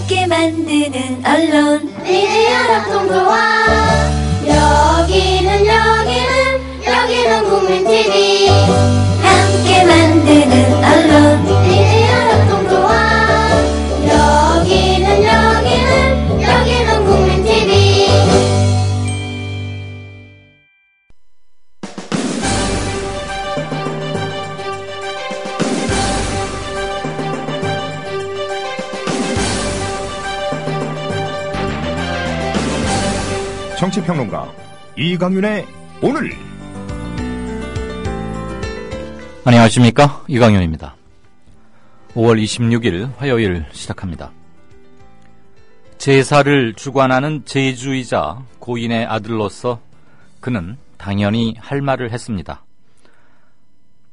함께 만드는 언론 미디어 협동조합. 여기는 국민TV. 함께 만드는 언론 미디어 협동조합. 여기는 국민TV. 정치평론가 이강윤의 오늘. 안녕하십니까, 이강윤입니다. 5월 26일 화요일 시작합니다. 제사를 주관하는 제주이자 고인의 아들로서 그는 당연히 할 말을 했습니다.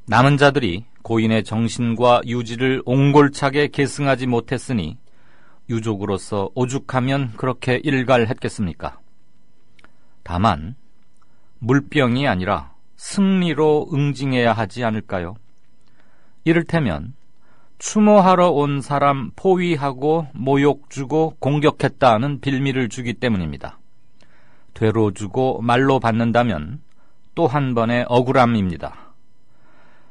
남은 자들이 고인의 정신과 유지를 옹골차게 계승하지 못했으니 유족으로서 오죽하면 그렇게 일갈했겠습니까? 다만 물병이 아니라 승리로 응징해야 하지 않을까요? 이를테면 추모하러 온 사람 포위하고 모욕 주고 공격했다는 빌미를 주기 때문입니다. 되로 주고 말로 받는다면 또 한 번의 억울함입니다.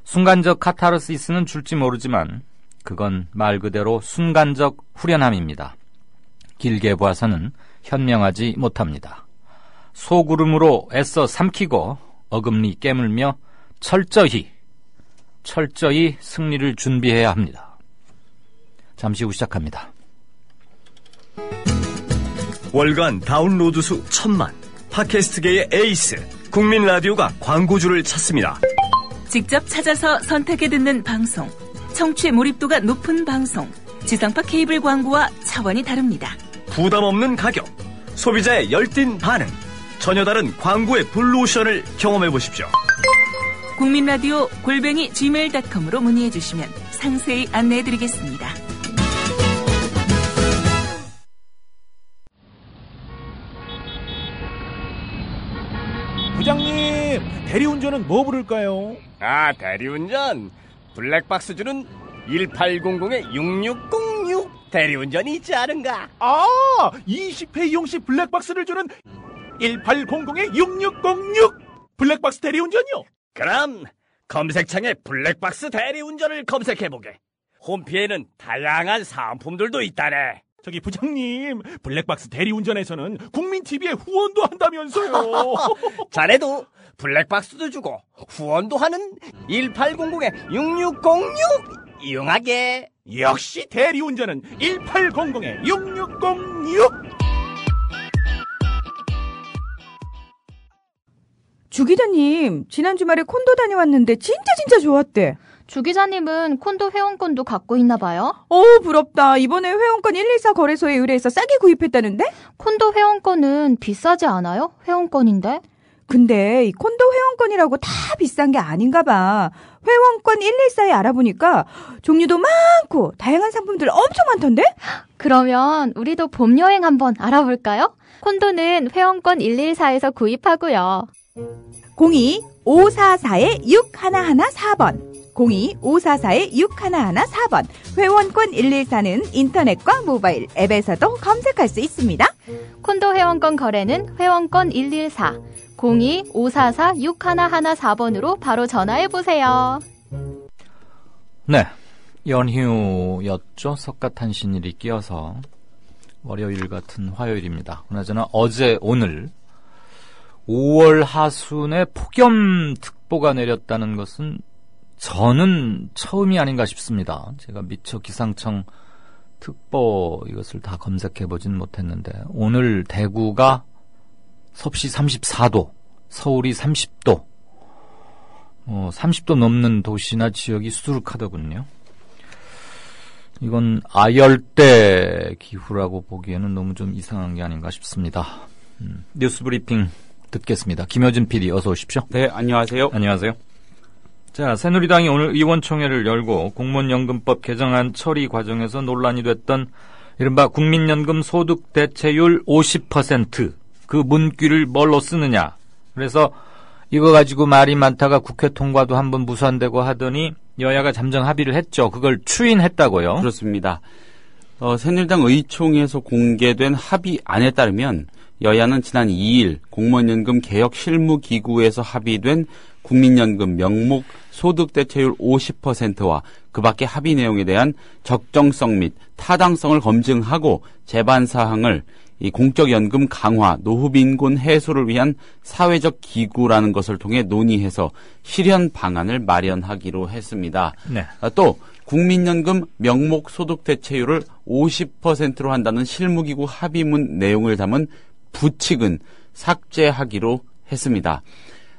순간적 카타르시스는 줄지 모르지만 그건 말 그대로 순간적 후련함입니다. 길게 봐서는 현명하지 못합니다. 소구름으로 애써 삼키고 어금니 깨물며 철저히 승리를 준비해야 합니다. 잠시 후 시작합니다. 월간 다운로드 수 1000만, 팟캐스트계의 에이스 국민 라디오가 광고주를 찾습니다. 직접 찾아서 선택해 듣는 방송, 청취 몰입도가 높은 방송, 지상파 케이블 광고와 차원이 다릅니다. 부담 없는 가격, 소비자의 열띤 반응, 전혀 다른 광고의 블루오션을 경험해보십시오. 국민라디오 @gmail.com으로 문의해주시면 상세히 안내해드리겠습니다. 부장님, 대리운전은 뭐 부를까요? 대리운전 블랙박스 주는 1800-6606 대리운전이 있지 않은가? 20회 이용시 블랙박스를 주는 1800-6606 블랙박스 대리운전이요? 그럼 검색창에 블랙박스 대리운전을 검색해보게. 홈피에는 다양한 상품들도 있다네. 저기 부장님, 블랙박스 대리운전에서는 국민TV에 후원도 한다면서요. 자네도 블랙박스도 주고 후원도 하는 1800-6606 이용하게. 역시 대리운전은 1800-6606. 주 기자님, 지난 주말에 콘도 다녀왔는데 진짜 좋았대. 주 기자님은 콘도 회원권도 갖고 있나 봐요? 부럽다. 이번에 회원권 114 거래소에 의뢰해서 싸게 구입했다는데? 콘도 회원권은 비싸지 않아요? 회원권인데? 근데 이 콘도 회원권이라고 다 비싼 게 아닌가 봐. 회원권 114에 알아보니까 종류도 많고 다양한 상품들 엄청 많던데? 그러면 우리도 봄 여행 한번 알아볼까요? 콘도는 회원권 114에서 구입하고요. 02-544-6114번 02-544-6114번 회원권 114는 인터넷과 모바일 앱에서도 검색할 수 있습니다. 콘도 회원권 거래는 회원권 114 02-544-6114번으로 바로 전화해보세요. 네, 연휴였죠. 석가탄신일이 끼어서 월요일 같은 화요일입니다. 그나저나 어제 오늘 5월 하순에 폭염특보가 내렸다는 것은 저는 처음이 아닌가 싶습니다. 제가 미처 기상청 특보 이것을 다 검색해보진 못했는데 오늘 대구가 섭씨 34도, 서울이 30도, 30도 넘는 도시나 지역이 수두룩하더군요. 이건 아열대 기후라고 보기에는 너무 좀 이상한 게 아닌가 싶습니다. 뉴스 브리핑 듣겠습니다. 김효진 PD 어서 오십시오. 네, 안녕하세요. 안녕하세요. 자, 새누리당이 오늘 의원총회를 열고 공무원연금법 개정안 처리 과정에서 논란이 됐던 이른바 국민연금 소득 대체율 50% 그 문구를 뭘로 쓰느냐. 그래서 이거 가지고 말이 많다가 국회 통과도 한번 무산되고 하더니 여야가 잠정 합의를 했죠. 그걸 추인했다고요. 그렇습니다. 새누리당 의총에서 공개된 합의안에 따르면 여야는 지난 2일 공무원연금 개혁 실무기구에서 합의된 국민연금 명목 소득대체율 50%와 그 밖의 합의 내용에 대한 적정성 및 타당성을 검증하고 제반 사항을 이 공적연금 강화, 노후빈곤 해소를 위한 사회적 기구라는 것을 통해 논의해서 실현 방안을 마련하기로 했습니다. 네. 또 국민연금 명목 소득대체율을 50%로 한다는 실무기구 합의문 내용을 담은 부칙은 삭제하기로 했습니다.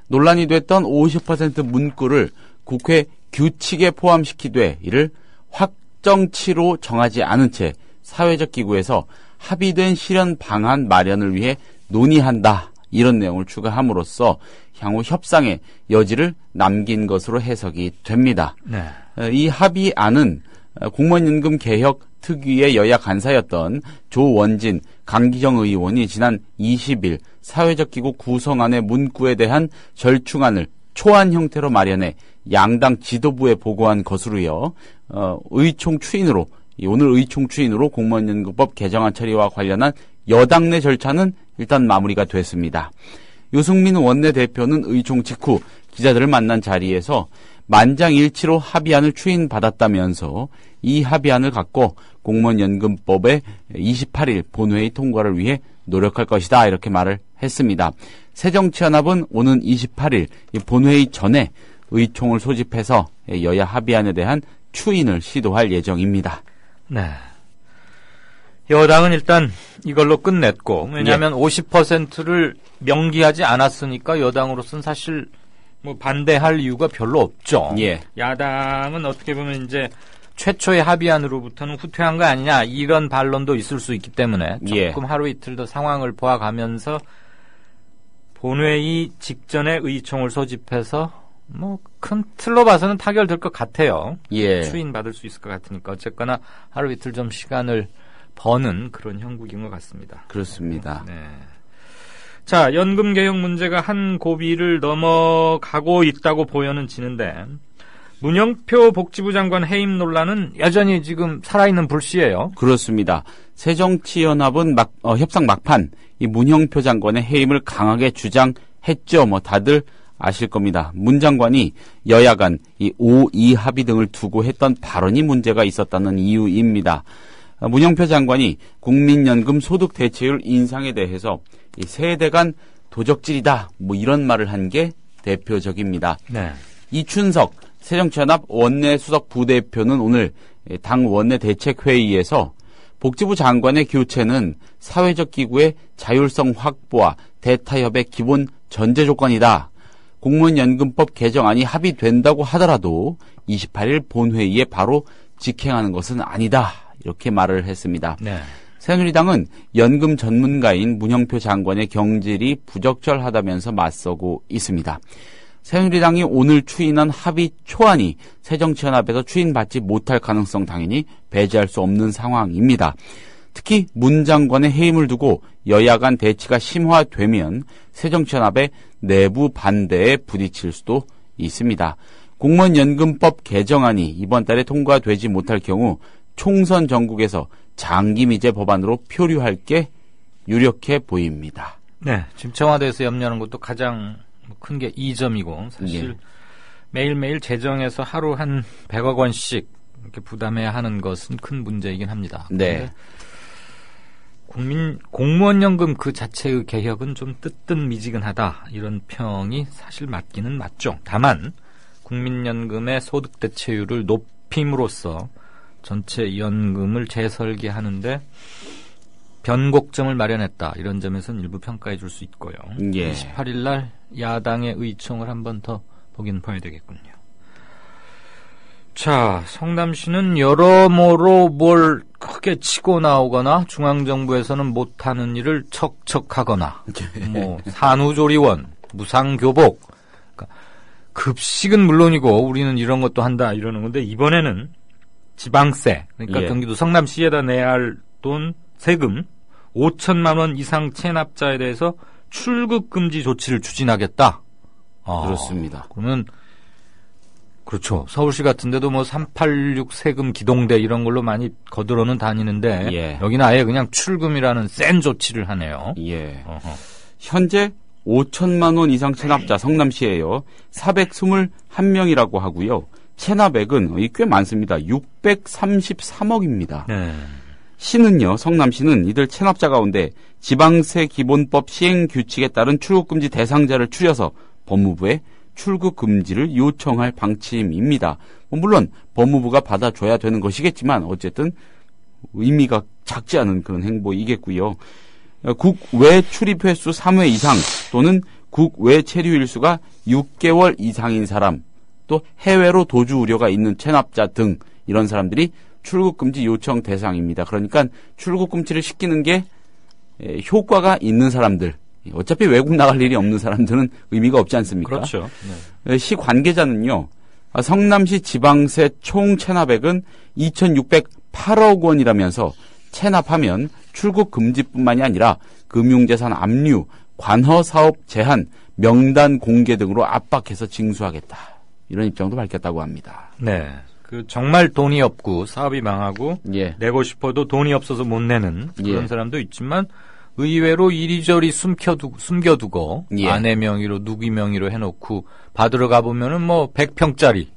논란이 됐던 50% 문구를 국회 규칙에 포함시키되 이를 확정치로 정하지 않은 채 사회적 기구에서 합의된 실현 방안 마련을 위해 논의한다. 이런 내용을 추가함으로써 향후 협상의 여지를 남긴 것으로 해석이 됩니다. 네. 이 합의안은 공무원연금 개혁 특위의 여야 간사였던 조원진, 강기정 의원이 지난 20일 사회적 기구 구성안의 문구에 대한 절충안을 초안 형태로 마련해 양당 지도부에 보고한 것으로요. 의총 추인으로 오늘 의총 추인으로 공무원연금법 개정안 처리와 관련한 여당 내 절차는 일단 마무리가 됐습니다. 유승민 원내대표는 의총 직후 기자들을 만난 자리에서 만장일치로 합의안을 추인받았다면서 이 합의안을 갖고 공무원연금법의 28일 본회의 통과를 위해 노력할 것이다 이렇게 말을 했습니다. 새정치연합은 오는 28일 본회의 전에 의총을 소집해서 여야 합의안에 대한 추인을 시도할 예정입니다. 네. 여당은 일단 이걸로 끝냈고 왜냐하면 50%를 명기하지 않았으니까 여당으로서는 사실 뭐 반대할 이유가 별로 없죠. 예. 야당은 어떻게 보면 이제 최초의 합의안으로부터는 후퇴한 거 아니냐 이런 반론도 있을 수 있기 때문에 조금 하루 이틀 더 상황을 보아가면서 본회의 직전에 의총을 소집해서 뭐 큰 틀로 봐서는 타결될 것 같아요. 예. 추인받을 수 있을 것 같으니까 어쨌거나 하루 이틀 좀 시간을 버는 그런 형국인 것 같습니다. 그렇습니다. 네. 자, 연금 개혁 문제가 한 고비를 넘어가고 있다고 보여는 지는데 문영표 복지부 장관 해임 논란은 여전히 지금 살아있는 불씨예요. 그렇습니다. 새정치연합은 협상 막판 이 문영표 장관의 해임을 강하게 주장했죠. 뭐 다들 아실 겁니다. 문 장관이 여야 간 이 5-2 합의 등을 두고 했던 발언이 문제가 있었다는 이유입니다. 문영표 장관이 국민연금 소득 대체율 인상에 대해서 이 세대 간 도적질이다. 뭐 이런 말을 한 게 대표적입니다. 네. 이춘석 새정치연합 원내수석 부대표는 오늘 당 원내대책회의에서 복지부 장관의 교체는 사회적 기구의 자율성 확보와 대타협의 기본 전제 조건이다. 공무원연금법 개정안이 합의된다고 하더라도 28일 본회의에 바로 직행하는 것은 아니다. 이렇게 말을 했습니다. 네. 새누리당은 연금 전문가인 문영표 장관의 경질이 부적절하다면서 맞서고 있습니다. 새누리당이 오늘 추인한 합의 초안이 새정치연합에서 추인받지 못할 가능성 당연히 배제할 수 없는 상황입니다. 특히 문 장관의 해임을 두고 여야 간 대치가 심화되면 새정치연합의 내부 반대에 부딪힐 수도 있습니다. 공무원연금법 개정안이 이번 달에 통과되지 못할 경우 총선 전국에서 장기미제 법안으로 표류할 게 유력해 보입니다. 네, 지금 청와대에서 염려하는 것도 가장 큰 게 이 점이고 사실 매일매일 재정에서 하루 한 100억 원씩 이렇게 부담해야 하는 것은 큰 문제이긴 합니다. 네. 공무원연금 그 자체의 개혁은 좀 뜨뜻미지근하다 이런 평이 사실 맞기는 맞죠. 다만 국민연금의 소득대체율을 높임으로써 전체 연금을 재설계하는데 변곡점을 마련했다. 이런 점에서는 일부 평가해 줄 수 있고요. 28일 날 야당의 의총을 한 번 더 보긴 봐야 되겠군요. 자, 성남시는 여러모로 뭘 크게 치고 나오거나 중앙정부에서는 못하는 일을 척척하거나 뭐 산후조리원, 무상교복, 그러니까 급식은 물론이고 우리는 이런 것도 한다 이러는 건데 이번에는 지방세, 그러니까 경기도 성남시에다 내야 할 돈, 세금 5천만 원 이상 체납자에 대해서 출국 금지 조치를 추진하겠다. 그렇습니다. 그러면 그렇죠. 서울시 같은 데도 뭐 386 세금 기동대 이런 걸로 많이 거들어는 다니는데 예. 여기는 아예 그냥 출금이라는 센 조치를 하네요. 예. 어허. 현재 5천만 원 이상 체납자 성남시에요. 421명이라고 하고요. 체납액은 꽤 많습니다. 633억입니다. 네. 시는요, 성남시는 이들 체납자 가운데 지방세 기본법 시행 규칙에 따른 출국금지 대상자를 추려서 법무부에 출국금지를 요청할 방침입니다. 물론 법무부가 받아줘야 되는 것이겠지만 어쨌든 의미가 작지 않은 그런 행보이겠고요. 국외 출입 횟수 3회 이상 또는 국외 체류 일수가 6개월 이상인 사람, 또 해외로 도주 우려가 있는 체납자 등 이런 사람들이 출국금지 요청 대상입니다. 그러니까 출국금지를 시키는 게 효과가 있는 사람들, 어차피 외국 나갈 일이 없는 사람들은 의미가 없지 않습니까? 그렇죠. 네. 시 관계자는요, 성남시 지방세 총 체납액은 2,608억 원이라면서 체납하면 출국 금지뿐만이 아니라 금융재산 압류, 관허 사업 제한, 명단 공개 등으로 압박해서 징수하겠다. 이런 입장도 밝혔다고 합니다. 네. 그 정말 돈이 없고 사업이 망하고 예. 내고 싶어도 돈이 없어서 못 내는 그런 예. 사람도 있지만 의외로 이리저리 숨겨두고 예. 아내 명의로 누구 명의로 해놓고 받으러 가보면은 뭐 100평짜리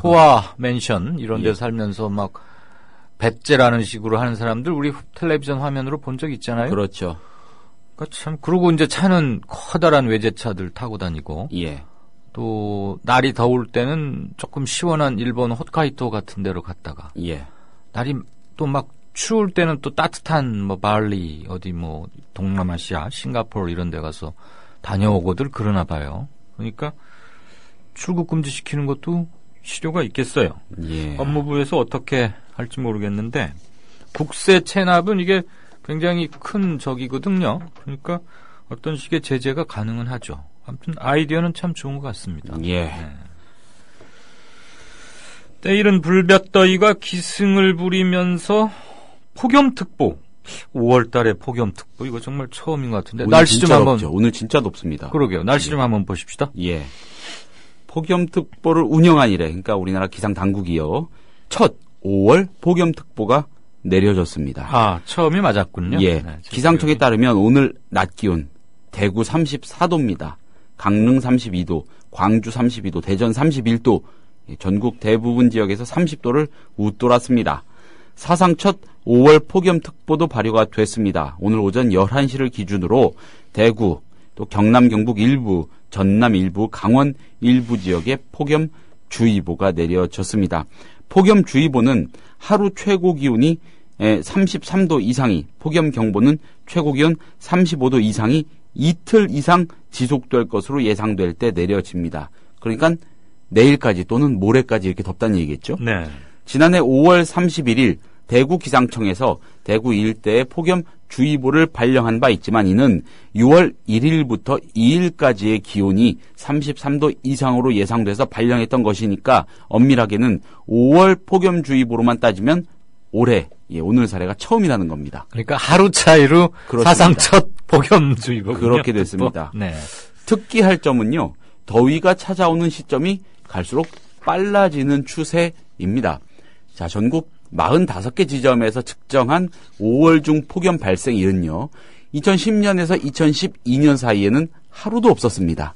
호화 맨션 이런 데 예. 살면서 막 배째라는 식으로 하는 사람들 우리 텔레비전 화면으로 본 적 있잖아요. 그렇죠. 그러니까 참 그러고 이제 차는 커다란 외제차들 타고 다니고 예. 또 날이 더울 때는 조금 시원한 일본 홋카이도 같은 데로 갔다가 예. 날이 또 막 추울 때는 또 따뜻한 뭐 발리 어디 뭐 동남아시아 싱가포르 이런 데 가서 다녀오고들 그러나 봐요. 그러니까 출국 금지 시키는 것도 실효가 있겠어요. 예. 법무부에서 어떻게 할지 모르겠는데 국세 체납은 이게 굉장히 큰 적이거든요. 그러니까 어떤 식의 제재가 가능은 하죠. 아무튼 아이디어는 참 좋은 것 같습니다. 예. 네. 때이른 불볕더위가 기승을 부리면서 폭염특보 5월 달에 폭염특보 이거 정말 처음인 것 같은데 날씨 좀 한번 덥죠. 오늘 진짜 덥습니다. 그러게요. 날씨 좀 한번 보십시다. 예. 폭염특보를 운영한 이래 그러니까 우리나라 기상당국이요. 첫 5월 폭염특보가 내려졌습니다. 아, 처음이 맞았군요. 예. 네, 기상청에 따르면 오늘 낮 기온 대구 34도입니다. 강릉 32도, 광주 32도, 대전 31도, 전국 대부분 지역에서 30도를 웃돌았습니다. 사상 첫 5월 폭염특보도 발효가 됐습니다. 오늘 오전 11시를 기준으로 대구, 또 경남, 경북 일부, 전남 일부, 강원 일부 지역에 폭염주의보가 내려졌습니다. 폭염주의보는 하루 최고 기온이 33도 이상이, 폭염경보는 최고 기온 35도 이상이 이틀 이상 지속될 것으로 예상될 때 내려집니다. 그러니까 내일까지 또는 모레까지 이렇게 덥다는 얘기겠죠? 네. 지난해 5월 31일 대구 기상청에서 대구 일대에 폭염주의보를 발령한 바 있지만 이는 6월 1일부터 2일까지의 기온이 33도 이상으로 예상돼서 발령했던 것이니까 엄밀하게는 5월 폭염주의보로만 따지면 올해 오늘 사례가 처음이라는 겁니다. 그러니까 하루 차이로 그렇습니다. 사상 첫 폭염주의보군요. 그렇게 됐습니다. 네. 특기할 점은요. 더위가 찾아오는 시점이 갈수록 빨라지는 추세입니다. 자, 전국 45개 지점에서 측정한 5월 중 폭염 발생일은요. 2010년에서 2012년 사이에는 하루도 없었습니다.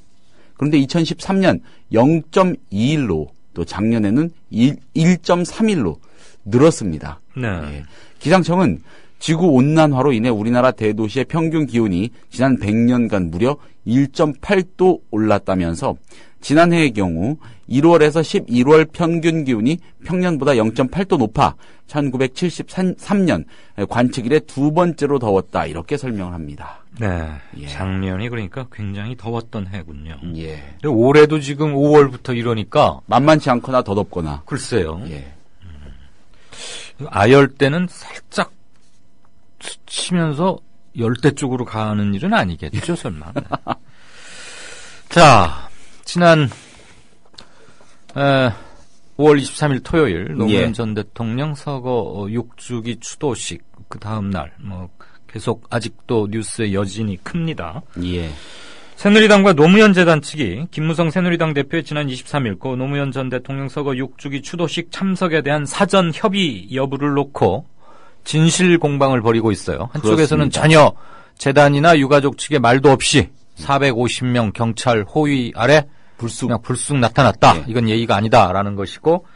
그런데 2013년 0.2일로 또 작년에는 1.3일로 늘었습니다. 네. 예. 기상청은 지구온난화로 인해 우리나라 대도시의 평균 기온이 지난 100년간 무려 1.8도 올랐다면서 지난해의 경우 1월에서 11월 평균 기온이 평년보다 0.8도 높아 1973년 관측 이래 두 번째로 더웠다 이렇게 설명을 합니다. 네. 예. 작년이 그러니까 굉장히 더웠던 해군요. 예. 근데 올해도 지금 5월부터 이러니까 만만치 않거나 더 덥거나. 글쎄요. 예. 아열 때는 살짝 스치면서 열대 쪽으로 가는 일은 아니겠죠, 설마. 네. 자, 지난 5월 23일 토요일 노무현 전 대통령 서거 6주기 추도식 그 다음 날 뭐 계속 아직도 뉴스의 여진이 큽니다. 예. 새누리당과 노무현 재단 측이 김무성 새누리당 대표의 지난 23일 고 노무현 전 대통령 서거 6주기 추도식 참석에 대한 사전 협의 여부를 놓고 진실 공방을 벌이고 있어요. 한쪽에서는 그렇습니다. 전혀 재단이나 유가족 측의 말도 없이 450명 경찰 호위 아래 그냥 불쑥 나타났다. 네. 이건 예의가 아니다라는 것이고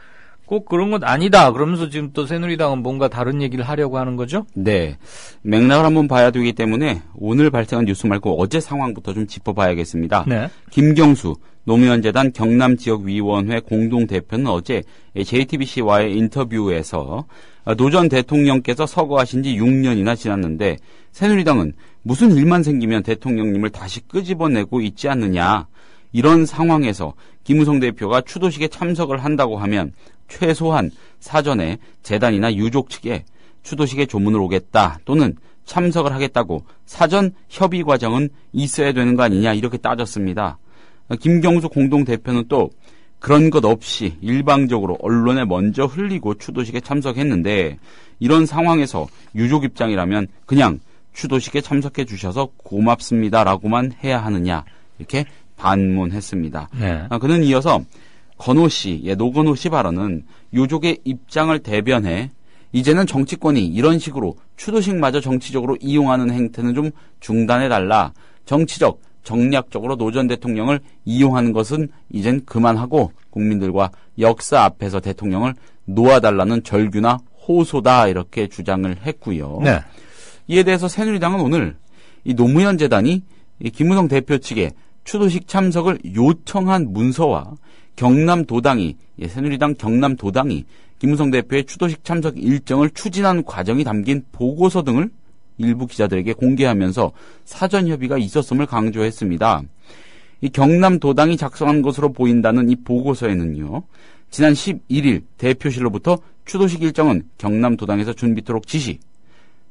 꼭 그런 건 아니다. 그러면서 지금 또 새누리당은 뭔가 다른 얘기를 하려고 하는 거죠? 네. 맥락을 한번 봐야 되기 때문에 오늘 발생한 뉴스 말고 어제 상황부터 좀 짚어봐야겠습니다. 네. 김경수 노무현재단 경남지역위원회 공동대표는 어제 JTBC와의 인터뷰에서 노 전 대통령께서 서거하신 지 6년이나 지났는데 새누리당은 무슨 일만 생기면 대통령님을 다시 끄집어내고 있지 않느냐. 이런 상황에서 김무성 대표가 추도식에 참석을 한다고 하면 최소한 사전에 재단이나 유족 측에 추도식에 조문을 오겠다 또는 참석을 하겠다고 사전 협의 과정은 있어야 되는 거 아니냐 이렇게 따졌습니다. 김경수 공동대표는 또 그런 것 없이 일방적으로 언론에 먼저 흘리고 추도식에 참석했는데 이런 상황에서 유족 입장이라면 그냥 추도식에 참석해 주셔서 고맙습니다라고만 해야 하느냐 이렇게 반문했습니다. 네. 그는 이어서 건호 씨, 노건호 씨 발언은 유족의 입장을 대변해 이제는 정치권이 이런 식으로 추도식마저 정치적으로 이용하는 행태는 좀 중단해달라. 정치적, 정략적으로 노 전 대통령을 이용하는 것은 이젠 그만하고 국민들과 역사 앞에서 대통령을 놓아달라는 절규나 호소다 이렇게 주장을 했고요. 네. 이에 대해서 새누리당은 오늘 이 노무현 재단이 이 김무성 대표 측에 추도식 참석을 요청한 문서와 경남도당이 새누리당 경남도당이 김무성 대표의 추도식 참석 일정을 추진한 과정이 담긴 보고서 등을 일부 기자들에게 공개하면서 사전 협의가 있었음을 강조했습니다. 이 경남도당이 작성한 것으로 보인다는 이 보고서에는요. 지난 11일 대표실로부터 추도식 일정은 경남도당에서 준비토록 지시,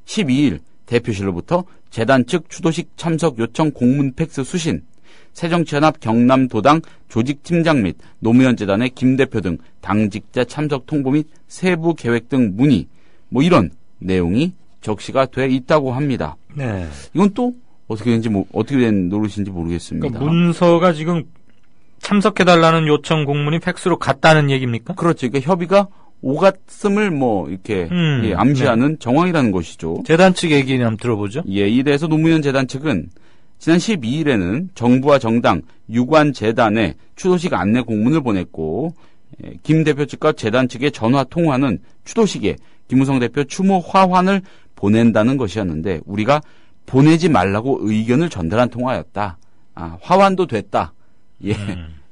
12일 대표실로부터 재단 측 추도식 참석 요청 공문 팩스 수신, 새정치연합 경남도당 조직팀장 및 노무현 재단의 김 대표 등 당직자 참석 통보 및 세부 계획 등 문의, 이런 내용이 적시가 돼 있다고 합니다. 네. 이건 또 어떻게 된 노릇인지 모르겠습니다. 그러니까 문서가 지금 참석해달라는 요청 공문이 팩스로 갔다는 얘기입니까? 그렇죠. 그러니까 협의가 오갔음을 이렇게 암시하는 네. 정황이라는 것이죠. 재단 측 얘기는 한번 들어보죠. 예, 이 대해서 노무현 재단 측은 지난 12일에는 정부와 정당, 유관 재단에 추도식 안내 공문을 보냈고 김 대표 측과 재단 측의 전화 통화는 추도식에 김무성 대표 추모 화환을 보낸다는 것이었는데 우리가 보내지 말라고 의견을 전달한 통화였다. 화환도 됐다. 예,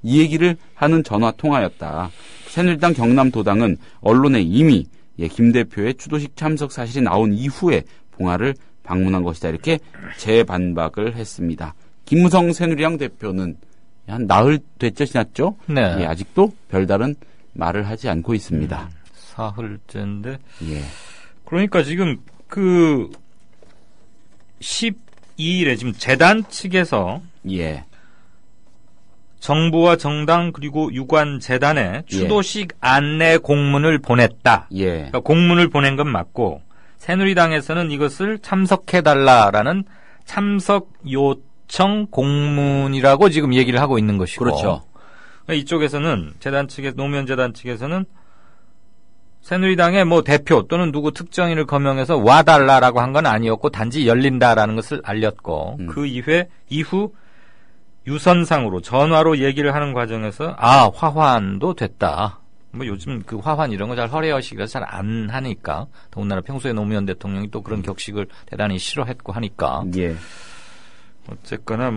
이 얘기를 하는 전화 통화였다. 새누리당 경남도당은 언론에 이미 김 대표의 추도식 참석 사실이 나온 이후에 봉화를 방문한 것이다. 이렇게 재반박을 했습니다. 김무성 새누리당 대표는 한 나흘 됐죠, 지났죠? 네. 예, 아직도 별다른 말을 하지 않고 있습니다. 사흘째인데. 예. 그러니까 지금 12일에 지금 재단 측에서 예. 정부와 정당 그리고 유관 재단에 추도식 안내 공문을 보냈다. 예. 그러니까 공문을 보낸 건 맞고 새누리당에서는 이것을 참석해달라라는 참석 요청 공문이라고 지금 얘기를 하고 있는 것이고. 그렇죠. 이쪽에서는 재단 측에 노무현 재단 측에서는 새누리당의 대표 또는 누구 특정인을 거명해서 와달라라고 한 건 아니었고 단지 열린다라는 것을 알렸고 그 이후 유선상으로 전화로 얘기를 하는 과정에서 화환도 됐다. 요즘 그 화환 이런 거 잘 허례허식이라서 잘 안 하니까 더군다나 평소에 노무현 대통령이 또 그런 격식을 대단히 싫어했고 하니까 예. 어쨌거나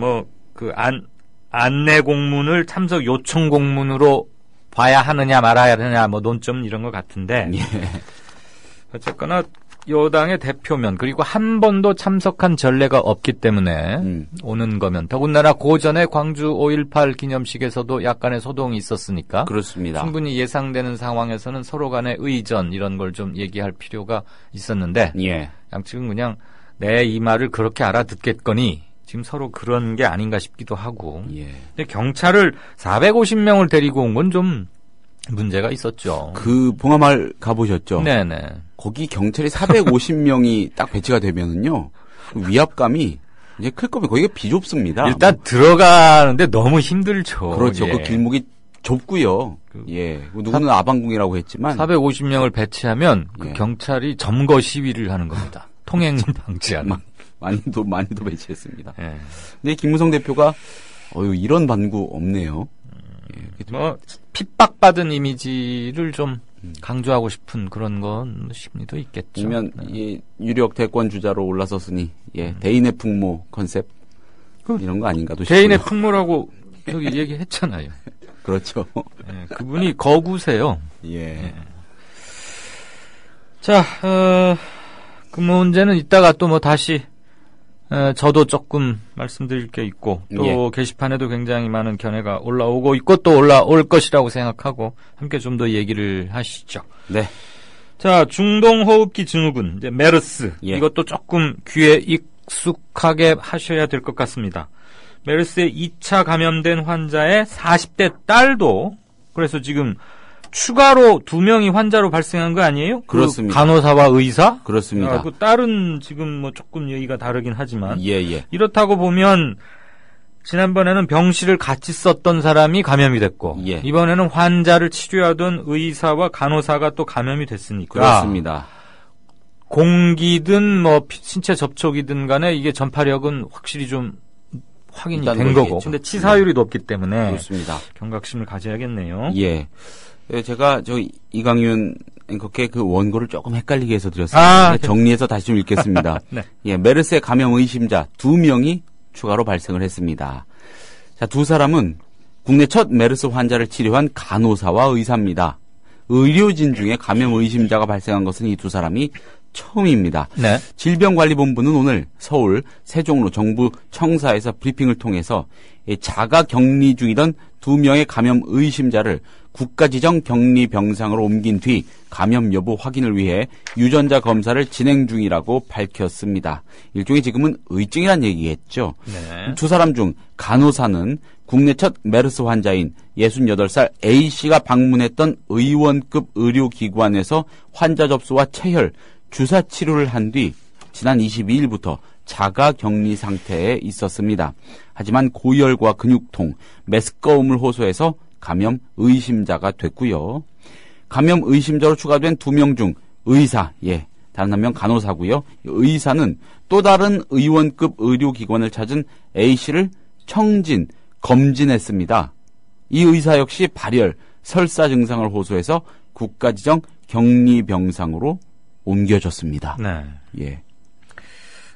안내 공문을 참석 요청 공문으로 봐야 하느냐 말아야 하느냐 논점 이런 것 같은데 예. 어쨌거나 여당의 대표면 그리고 한 번도 참석한 전례가 없기 때문에 오는 거면 더군다나 고전에 광주 5.18 기념식에서도 약간의 소동이 있었으니까 그렇습니다. 충분히 예상되는 상황에서는 서로 간의 의전 이런 걸 좀 얘기할 필요가 있었는데 예. 양측은 그냥 내 이 말을 그렇게 알아듣겠거니 지금 서로 그런 게 아닌가 싶기도 하고 예. 근데 경찰을 450명을 데리고 온 건 좀 문제가 있었죠. 그 봉화마을 가보셨죠? 네네. 거기 경찰이 450명이 딱 배치가 되면은요 위압감이 이제 클 거면 거기가 비좁습니다. 일단 들어가는데 너무 힘들죠. 그렇죠. 예. 그 길목이 좁고요. 예. 누구는 아방궁이라고 했지만 450명을 배치하면 그 예. 경찰이 점거 시위를 하는 겁니다. 통행 방지하는. 많이도 배치했습니다. 예. 근데 김무성 대표가 이런 반구 없네요. 뭐 핍박받은 이미지를 좀 강조하고 싶은 그런 건 심리도 있겠죠. 그러면 이 유력 대권 주자로 올라섰으니 대인의 풍모 컨셉 이런 거 아닌가도 싶고요. 대인의 풍모라고 여기 얘기했잖아요. 그렇죠. 예, 그분이 거구세요. 예. 자, 그 문제는 이따가 또 뭐 다시 저도 조금 말씀드릴 게 있고 또 게시판에도 굉장히 많은 견해가 올라오고 있고 또 올라올 것이라고 생각하고 함께 좀 더 얘기를 하시죠. 네. 자, 중동호흡기 증후군, 이제 메르스. 이것도 조금 귀에 익숙하게 하셔야 될 것 같습니다. 메르스에 2차 감염된 환자의 40대 딸도 그래서 지금 추가로 2명이 환자로 발생한 거 아니에요? 그렇습니다. 그 간호사와 의사? 그렇습니다. 그 딸은 지금 뭐 조금 얘기가 다르긴 하지만. 예. 이렇다고 보면 지난번에는 병실을 같이 썼던 사람이 감염이 됐고 이번에는 환자를 치료하던 의사와 간호사가 또 감염이 됐으니까. 그렇습니다. 공기든 뭐 신체 접촉이든 간에 이게 전파력은 확실히 좀 확인이 된 거고. 근데 치사율이 높기 때문에 그렇습니다. 경각심을 가져야겠네요. 예. 제가 이강윤 앵커께 그 원고를 조금 헷갈리게 해서 드렸습니다. 정리해서 다시 좀 읽겠습니다. 네. 예, 메르스의 감염 의심자 2명이 추가로 발생을 했습니다. 자, 두 사람은 국내 첫 메르스 환자를 치료한 간호사와 의사입니다. 의료진 중에 감염 의심자가 발생한 것은 이 두 사람이 처음입니다. 네. 질병관리본부는 오늘 서울 세종로 정부 청사에서 브리핑을 통해서 자가 격리 중이던 2명의 감염 의심자를 국가지정 격리 병상으로 옮긴 뒤 감염 여부 확인을 위해 유전자 검사를 진행 중이라고 밝혔습니다. 일종의 지금은 의증이란 얘기겠죠. 네. 두 사람 중 간호사는 국내 첫 메르스 환자인 68살 A씨가 방문했던 의원급 의료기관에서 환자 접수와 체혈, 주사 치료를 한 뒤 지난 22일부터 자가 격리 상태에 있었습니다. 하지만 고열과 근육통, 메스꺼움을 호소해서 감염 의심자가 됐고요. 감염 의심자로 추가된 2명 중 의사, 다른 한 명 간호사고요. 의사는 또 다른 의원급 의료기관을 찾은 A씨를 청진, 검진했습니다. 이 의사 역시 발열, 설사 증상을 호소해서 국가지정 격리병상으로 옮겨졌습니다. 네.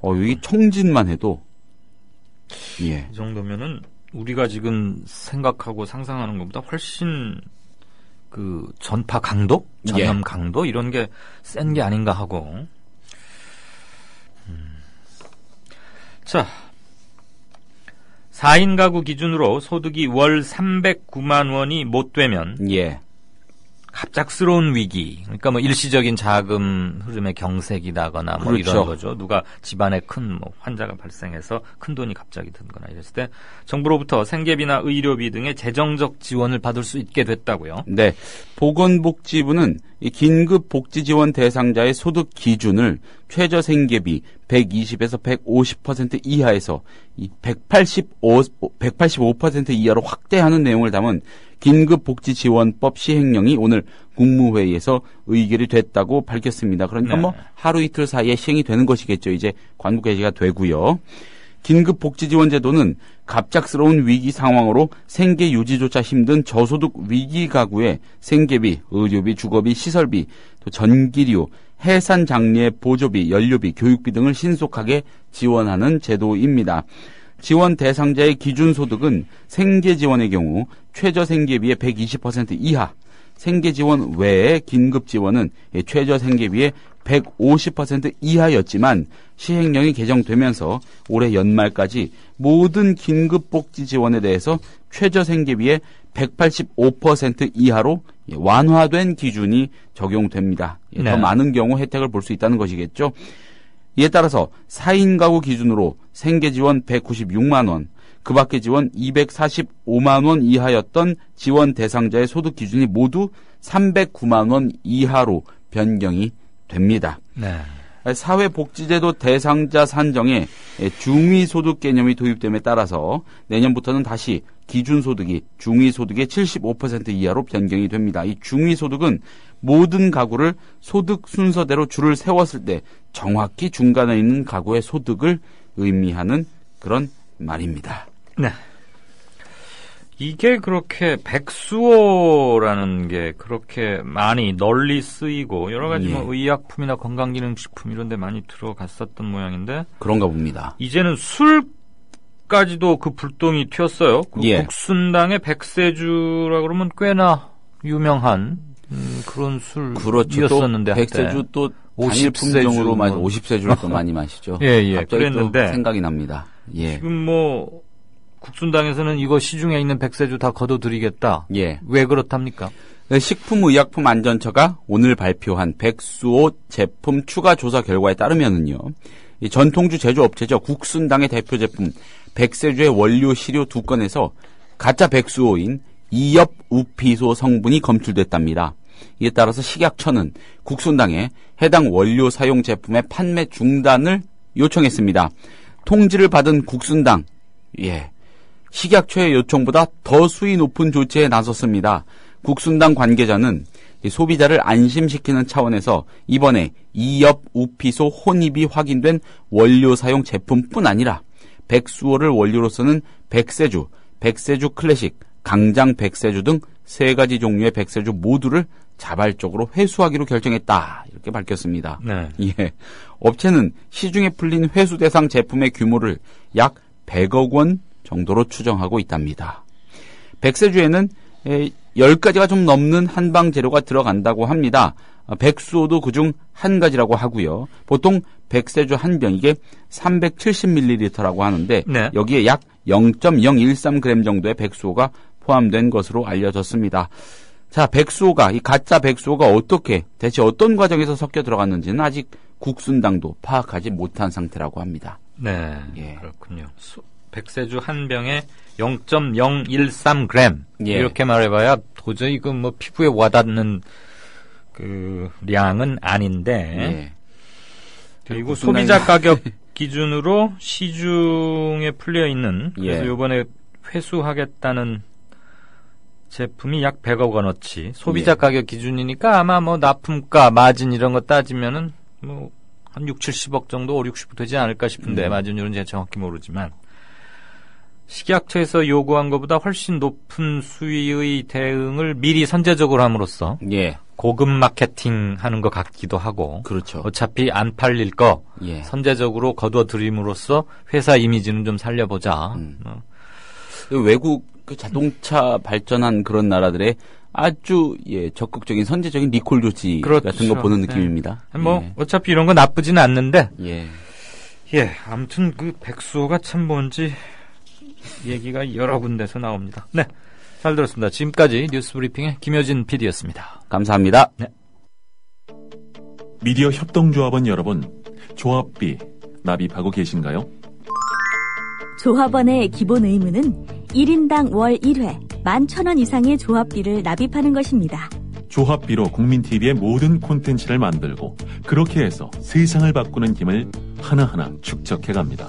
여기 청진만 해도 이 정도면은 우리가 지금 생각하고 상상하는 것보다 훨씬 그 전파 강도, 전염 강도 이런 게 센 게 아닌가 하고. 자, 4인 가구 기준으로 소득이 월 309만 원이 못 되면 갑작스러운 위기, 그러니까 뭐 일시적인 자금 흐름의 경색이다거나 뭐 그렇죠. 이런 거죠. 누가 집안에 큰 뭐 환자가 발생해서 큰 돈이 갑자기 든거나 이랬을 때 정부로부터 생계비나 의료비 등의 재정적 지원을 받을 수 있게 됐다고요. 네. 보건복지부는 이 긴급복지지원 대상자의 소득 기준을 최저생계비 120에서 150% 이하에서 이 185% 이하로 확대하는 내용을 담은 긴급복지지원법 시행령이 오늘 국무회의에서 의결이 됐다고 밝혔습니다. 그러니까 뭐 하루 이틀 사이에 시행이 되는 것이겠죠. 이제 관국 개시가 되고요. 긴급복지지원제도는 갑작스러운 위기 상황으로 생계 유지조차 힘든 저소득 위기 가구에 생계비, 의료비, 주거비, 시설비, 또 전기료, 해산 장려의 보조비, 연료비, 교육비 등을 신속하게 지원하는 제도입니다. 지원 대상자의 기준소득은 생계지원의 경우 최저생계비의 120% 이하, 생계지원 외의 긴급지원은 최저생계비의 150% 이하였지만 시행령이 개정되면서 올해 연말까지 모든 긴급복지지원에 대해서 최저생계비의 185% 이하로 완화된 기준이 적용됩니다. 더 많은 경우 혜택을 볼 수 있다는 것이겠죠. 이에 따라서 4인 가구 기준으로 생계지원 196만 원, 그 밖의 지원 245만 원 이하였던 지원 대상자의 소득 기준이 모두 309만 원 이하로 변경이 됩니다. 네. 사회복지제도 대상자 산정에 중위소득 개념이 도입됨에 따라서 내년부터는 다시 기준소득이 중위소득의 75% 이하로 변경이 됩니다. 이 중위소득은 모든 가구를 소득 순서대로 줄을 세웠을 때 정확히 중간에 있는 가구의 소득을 의미하는 그런 말입니다. 네. 이게 그렇게 백수호라는 게 그렇게 많이 널리 쓰이고 여러 가지 뭐 의약품이나 건강기능식품 이런 데 많이 들어갔었던 모양인데 그런가 봅니다. 이제는 술까지도 그 불똥이 튀었어요. 그 국순당의 백세주라 그러면 꽤나 유명한 그런 술이었었는데 그렇죠. 백세주 또 단일 품종으로 50세주를 또 많이 마시죠. 예, 그랬는데 생각이 납니다. 예. 지금 뭐 국순당에서는 이거 시중에 있는 백세주 다 거둬들이겠다. 예. 왜 그렇답니까? 식품의약품안전처가 오늘 발표한 백수호 제품 추가 조사 결과에 따르면은요, 이 전통주 제조업체죠. 국순당의 대표 제품 백세주의 원료 시료 2건에서 가짜 백수호인 이엽 우피소 성분이 검출됐답니다. 이에 따라서 식약처는 국순당에 해당 원료 사용 제품의 판매 중단을 요청했습니다. 통지를 받은 국순당, 식약처의 요청보다 더 수위 높은 조치에 나섰습니다. 국순당 관계자는 소비자를 안심시키는 차원에서 이번에 이엽 우피소 혼입이 확인된 원료 사용 제품뿐 아니라 백수호를 원료로 쓰는 백세주, 백세주 클래식, 강장 백세주 등 3가지 종류의 백세주 모두를 자발적으로 회수하기로 결정했다. 이렇게 밝혔습니다. 네. 업체는 시중에 풀린 회수 대상 제품의 규모를 약 100억 원 정도로 추정하고 있답니다. 백세주에는 10가지가 좀 넘는 한방 재료가 들어간다고 합니다. 백수호도 그중 한 가지라고 하고요. 보통 백세주 한 병 이게 370ml라고 하는데 여기에 약 0.013g 정도의 백수호가 포함된 것으로 알려졌습니다. 자, 백수호가 이 가짜 백수호가 대체 어떤 과정에서 섞여 들어갔는지는 아직 국순당도 파악하지 못한 상태라고 합니다. 네, 그렇군요. 백세주 한 병에 0.013g 이렇게 말해봐야 도저히 그 뭐 피부에 와닿는 그 량은 아닌데 그리고 소비자 가격 기준으로 시중에 풀려 있는 그래서 이번에 회수하겠다는 제품이 약 100억 원어치 소비자 가격 기준이니까 아마 뭐 납품가 마진 이런 거 따지면은 뭐 한 6, 70억 정도 5, 60억 되지 않을까 싶은데 마진율은 제가 정확히 모르지만 식약처에서 요구한 것보다 훨씬 높은 수위의 대응을 미리 선제적으로 함으로써 고급 마케팅 하는 것 같기도 하고 그렇죠. 어차피 안 팔릴 거 선제적으로 거둬들임으로써 회사 이미지는 좀 살려보자. 외국 그 자동차 발전한 그런 나라들의 아주 적극적인 선제적인 리콜 조치 같은 거 보는 느낌입니다. 뭐 어차피 이런 거 나쁘진 않는데 아무튼 그 백수호가 참 뭔지 얘기가 여러 군데서 나옵니다. 네, 잘 들었습니다. 지금까지 뉴스브리핑의 김효진 PD였습니다. 감사합니다. 네. 미디어 협동조합원 여러분, 조합비 납입하고 계신가요? 조합원의 기본 의무는 1인당 월 1회 11,000원 이상의 조합비를 납입하는 것입니다. 조합비로 국민TV의 모든 콘텐츠를 만들고 그렇게 해서 세상을 바꾸는 힘을 하나하나 축적해갑니다.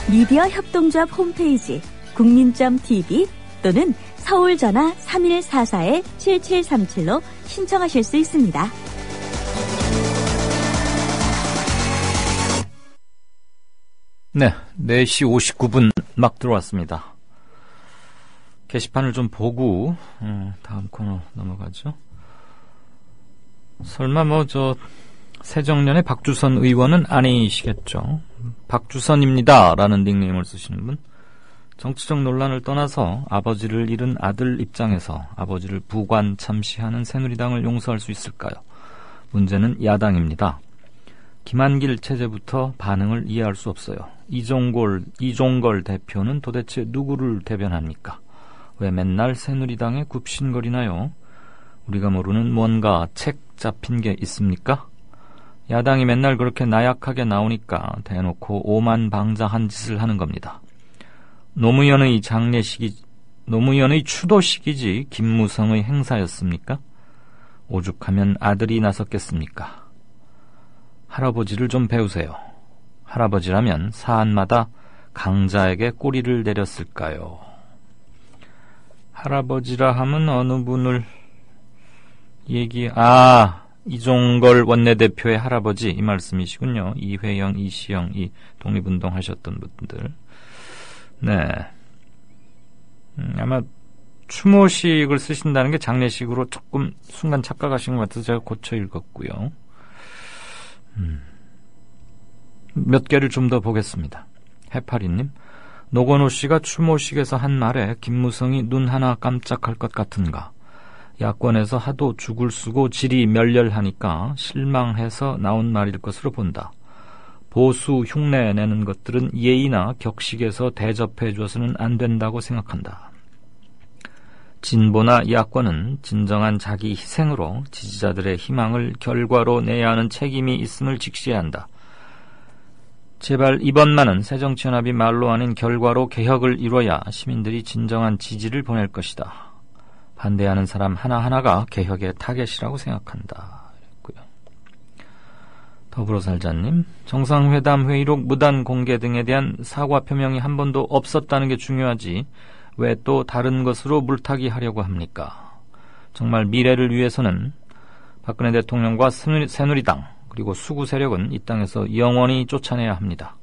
미디어 협동조합 홈페이지 국민.tv 또는 서울 전화 3144-7737로 신청하실 수 있습니다. 네, 4시 59분 막 들어왔습니다. 게시판을 좀 보고 다음 코너 넘어가죠. 설마 새정년의 박주선 의원은 아니시겠죠. 박주선입니다 라는 닉네임을 쓰시는 분. 정치적 논란을 떠나서 아버지를 잃은 아들 입장에서 아버지를 부관 참시하는 새누리당을 용서할 수 있을까요? 문제는 야당입니다. 김한길 체제부터 반응을 이해할 수 없어요. 이종걸 대표는 도대체 누구를 대변합니까? 왜 맨날 새누리당에 굽신거리나요? 우리가 모르는 뭔가 책 잡힌 게 있습니까? 야당이 맨날 그렇게 나약하게 나오니까 대놓고 오만방자한 짓을 하는 겁니다. 노무현의 추도식이지 김무성의 행사였습니까? 오죽하면 아들이 나섰겠습니까? 할아버지를 좀 배우세요. 할아버지라면 사안마다 강자에게 꼬리를 내렸을까요? 할아버지라 하면 어느 분을 이종걸 원내대표의 할아버지 이 말씀이시군요. 이회영, 이시영, 이 독립운동 하셨던 분들. 네. 아마 추모식을 쓰신다는 게 장례식으로 조금 순간 착각하신 것 같아서 제가 고쳐 읽었고요. 몇 개를 좀 더 보겠습니다. 해파리님, 노건호 씨가 추모식에서 한 말에 김무성이 눈 하나 깜짝할 것 같은가. 야권에서 하도 죽을 쓰고 질이 멸렬하니까 실망해서 나온 말일 것으로 본다. 보수 흉내 내는 것들은 예의나 격식에서 대접해 줘서는 안 된다고 생각한다. 진보나 야권은 진정한 자기 희생으로 지지자들의 희망을 결과로 내야 하는 책임이 있음을 직시해야 한다. 제발 이번만은 새정치연합이 말로 아닌 결과로 개혁을 이뤄야 시민들이 진정한 지지를 보낼 것이다. 반대하는 사람 하나하나가 개혁의 타겟이라고 생각한다. 그랬고요. 더불어살자님, 정상회담 회의록 무단 공개 등에 대한 사과 표명이 한 번도 없었다는 게 중요하지 왜 또 다른 것으로 물타기 하려고 합니까? 정말 미래를 위해서는 박근혜 대통령과 새누리당 그리고 수구 세력은 이 땅에서 영원히 쫓아내야 합니다.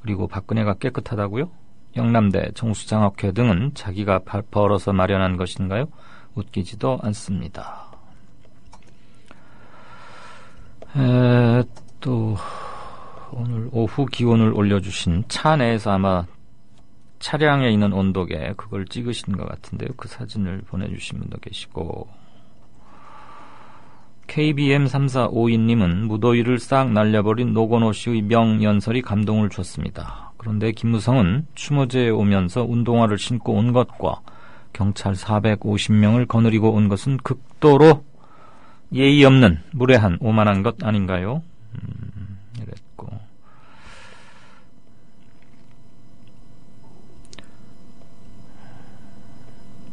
그리고 박근혜가 깨끗하다고요? 영남대, 정수장학회 등은 자기가 벌어서 마련한 것인가요? 웃기지도 않습니다. 또 오늘 오후 기온을 올려주신 차 내에서 아마 차량에 있는 온도계 그걸 찍으신 것 같은데요. 그 사진을 보내주신 분도 계시고, KBM3452님은 무더위를 싹 날려버린 노건호 씨의 명연설이 감동을 줬습니다. 그런데 김무성은 추모제에 오면서 운동화를 신고 온 것과 경찰 450명을 거느리고 온 것은 극도로 예의 없는 무례한 오만한 것 아닌가요? 이랬고,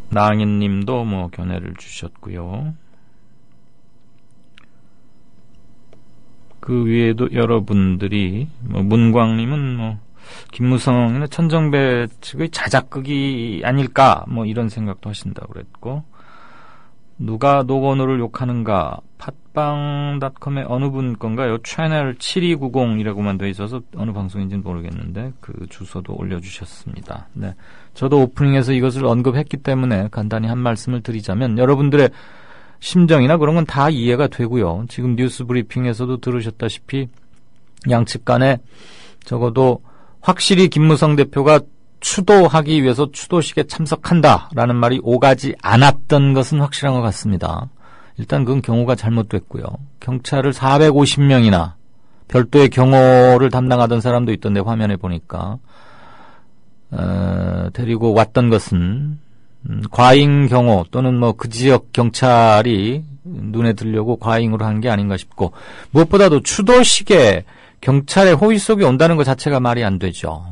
나은님도 견해를 주셨고요. 그 위에도 여러분들이 문광님은 김무성이나 천정배 측의 자작극이 아닐까 이런 생각도 하신다고 그랬고, 누가 노건호를 욕하는가, 팟빵닷컴의 어느 분 건가요? 채널 7290이라고만 돼 있어서 어느 방송인지는 모르겠는데 그 주소도 올려주셨습니다. 네, 저도 오프닝에서 이것을 언급했기 때문에 간단히 한 말씀을 드리자면, 여러분들의 심정이나 그런 건 다 이해가 되고요. 지금 뉴스 브리핑에서도 들으셨다시피 양측 간에 적어도 확실히 김무성 대표가 추도하기 위해서 추도식에 참석한다라는 말이 오가지 않았던 것은 확실한 것 같습니다. 일단 그건 경호가 잘못됐고요. 경찰을 450명이나 별도의 경호를 담당하던 사람도 있던데 화면에 보니까 데리고 왔던 것은 과잉 경호 또는 그 지역 경찰이 눈에 들려고 과잉으로 한 게 아닌가 싶고, 무엇보다도 추도식에 경찰의 호의 속에 온다는 것 자체가 말이 안 되죠.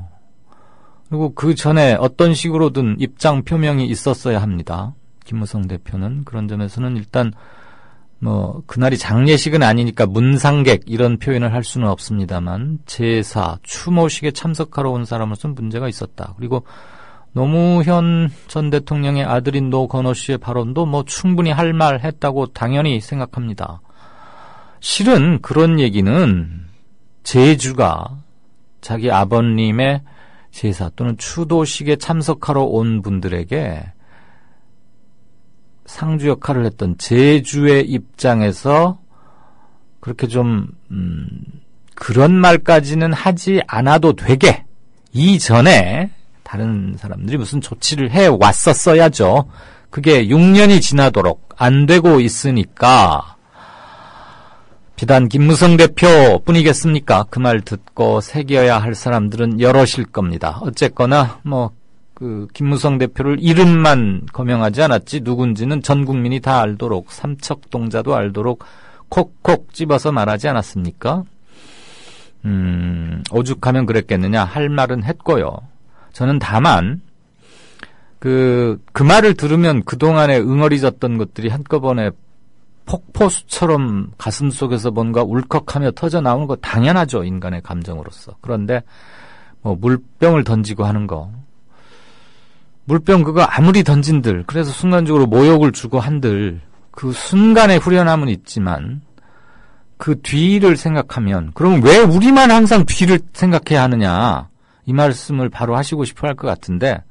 그리고 그 전에 어떤 식으로든 입장 표명이 있었어야 합니다. 김무성 대표는. 그런 점에서는 일단 그날이 장례식은 아니니까 문상객 이런 표현을 할 수는 없습니다만, 제사, 추모식에 참석하러 온 사람으로서는 문제가 있었다. 그리고 노무현 전 대통령의 아들인 노건호 씨의 발언도 충분히 할 말 했다고 당연히 생각합니다. 실은 그런 얘기는 제주가 자기 아버님의 제사 또는 추도식에 참석하러 온 분들에게 상주 역할을 했던 제주의 입장에서 그렇게 좀 그런 말까지는 하지 않아도 되게 이전에 다른 사람들이 무슨 조치를 해왔었어야죠. 그게 6년이 지나도록 안 되고 있으니까 비단 김무성 대표뿐이겠습니까? 그 말 듣고 새겨야 할 사람들은 여럿일 겁니다. 어쨌거나 김무성 대표를 이름만 거명하지 않았지 누군지는 전 국민이 다 알도록, 삼척동자도 알도록 콕콕 집어서 말하지 않았습니까? 오죽하면 그랬겠느냐 할 말은 했고요. 저는 다만 그 말을 들으면 그동안에 응어리졌던 것들이 한꺼번에 폭포수처럼 가슴속에서 뭔가 울컥하며 터져 나오는 거 당연하죠. 인간의 감정으로서. 그런데 뭐 물병을 던지고 하는 거. 물병 그거 아무리 던진들 그래서 순간적으로 모욕을 주고 한들 그 순간의 후련함은 있지만 그 뒤를 생각하면 그럼 왜 우리만 항상 뒤를 생각해야 하느냐 이 말씀을 바로 하시고 싶어 할 것 같은데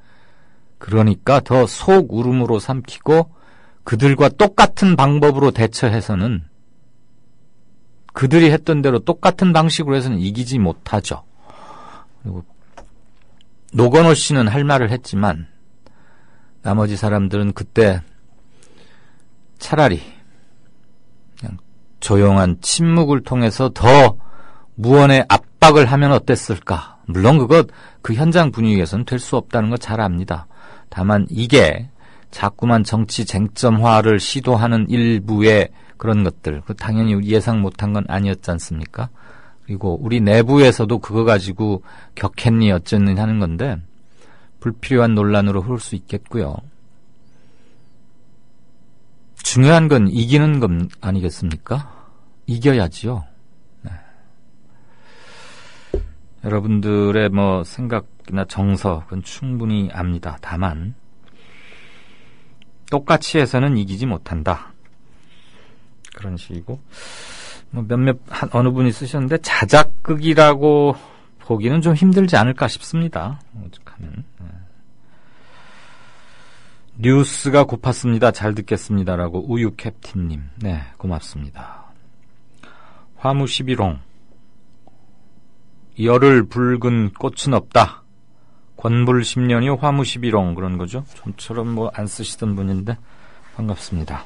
그러니까 더 속 울음으로 삼키고 그들과 똑같은 방법으로 대처해서는 그들이 했던 대로 똑같은 방식으로 해서는 이기지 못하죠. 그리고 노건호 씨는 할 말을 했지만 나머지 사람들은 그때 차라리 그냥 조용한 침묵을 통해서 더 무언의 압박을 하면 어땠을까. 물론 그 현장 분위기에서는 될 수 없다는 거 잘 압니다. 다만 이게 자꾸만 정치 쟁점화를 시도하는 일부의 그런 것들, 그 당연히 예상 못한 건 아니었지 않습니까? 그리고 우리 내부에서도 그거 가지고 격했니 어쨌니 하는 건데 불필요한 논란으로 흐를 수 있겠고요. 중요한 건 이기는 건 아니겠습니까? 이겨야지요. 네. 여러분들의 뭐 생각이나 정서는 충분히 압니다. 다만 똑같이 해서는 이기지 못한다. 그런 식이고 뭐 어느 분이 쓰셨는데 자작극이라고 보기는 좀 힘들지 않을까 싶습니다. 오죽하면. 네. 뉴스가 고팠습니다. 잘 듣겠습니다라고 우유 캡틴님. 네, 고맙습니다. 화무 11홍. 열을 붉은 꽃은 없다. 권불 10년이 화무 11홍 그런 거죠. 좀처럼 뭐 안 쓰시던 분인데 반갑습니다.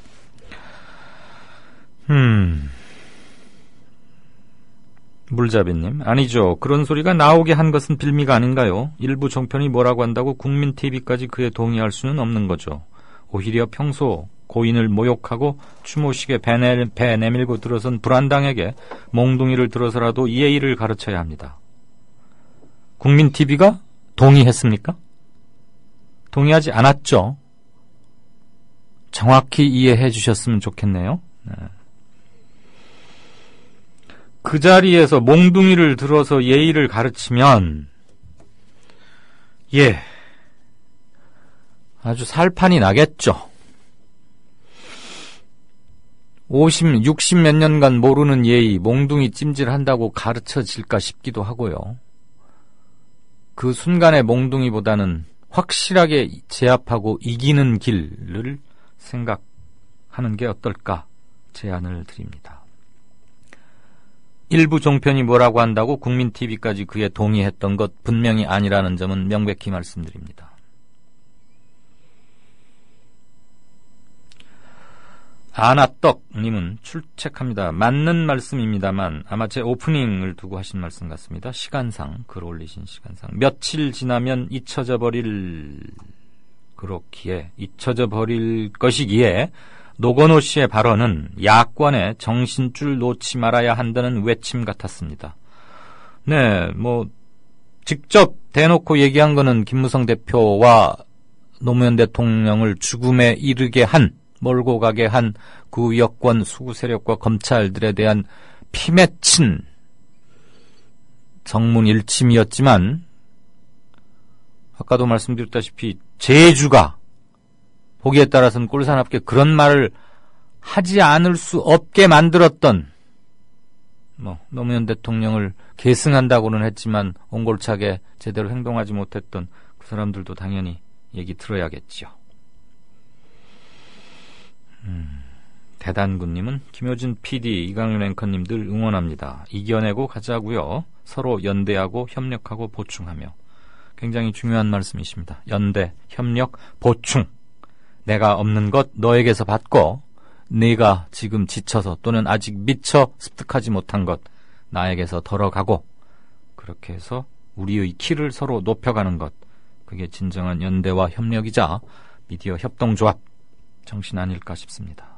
물잡이님. 아니죠. 그런 소리가 나오게 한 것은 빌미가 아닌가요? 일부 종편이 뭐라고 한다고 국민TV까지 그에 동의할 수는 없는 거죠. 오히려 평소 고인을 모욕하고 추모식에 배 내밀고 들어선 불안당에게 몽둥이를 들어서라도 예의를 가르쳐야 합니다. 국민TV가 동의했습니까? 동의하지 않았죠. 정확히 이해해 주셨으면 좋겠네요. 네. 그 자리에서 몽둥이를 들어서 예의를 가르치면 아주 살판이 나겠죠. 50, 60 몇 년간 모르는 예의 몽둥이 찜질한다고 가르쳐질까 싶기도 하고요. 그 순간의 몽둥이보다는 확실하게 제압하고 이기는 길을 생각하는 게 어떨까 제안을 드립니다. 일부 종편이 뭐라고 한다고 국민TV까지 그에 동의했던 것 분명히 아니라는 점은 명백히 말씀드립니다. 아나떡님은 출첵합니다. 맞는 말씀입니다만 아마 제 오프닝을 두고 하신 말씀 같습니다. 시간상, 글 올리신 시간상. 며칠 지나면 잊혀져 버릴 것이기에 노건호 씨의 발언은 야권의 정신줄 놓지 말아야 한다는 외침 같았습니다. 네, 뭐 직접 대놓고 얘기한 거는 김무성 대표와 노무현 대통령을 죽음에 이르게 한, 몰고 가게 한 그 여권 수구 세력과 검찰들에 대한 피맺힌 정문 일침이었지만 아까도 말씀드렸다시피 제주가 보기에 따라서는 꼴사납게 그런 말을 하지 않을 수 없게 만들었던 노무현 대통령을 계승한다고는 했지만 옹골차게 제대로 행동하지 못했던 그 사람들도 당연히 얘기 들어야겠죠. 대단군님은 김효진 PD, 이강윤 앵커님 늘 응원합니다. 이겨내고 가자고요. 서로 연대하고 협력하고 보충하며. 굉장히 중요한 말씀이십니다. 연대, 협력, 보충. 내가 없는 것 너에게서 받고 네가 지금 지쳐서 또는 아직 미처 습득하지 못한 것 나에게서 덜어가고 그렇게 해서 우리의 키를 서로 높여가는 것. 그게 진정한 연대와 협력이자 미디어 협동조합 정신 아닐까 싶습니다.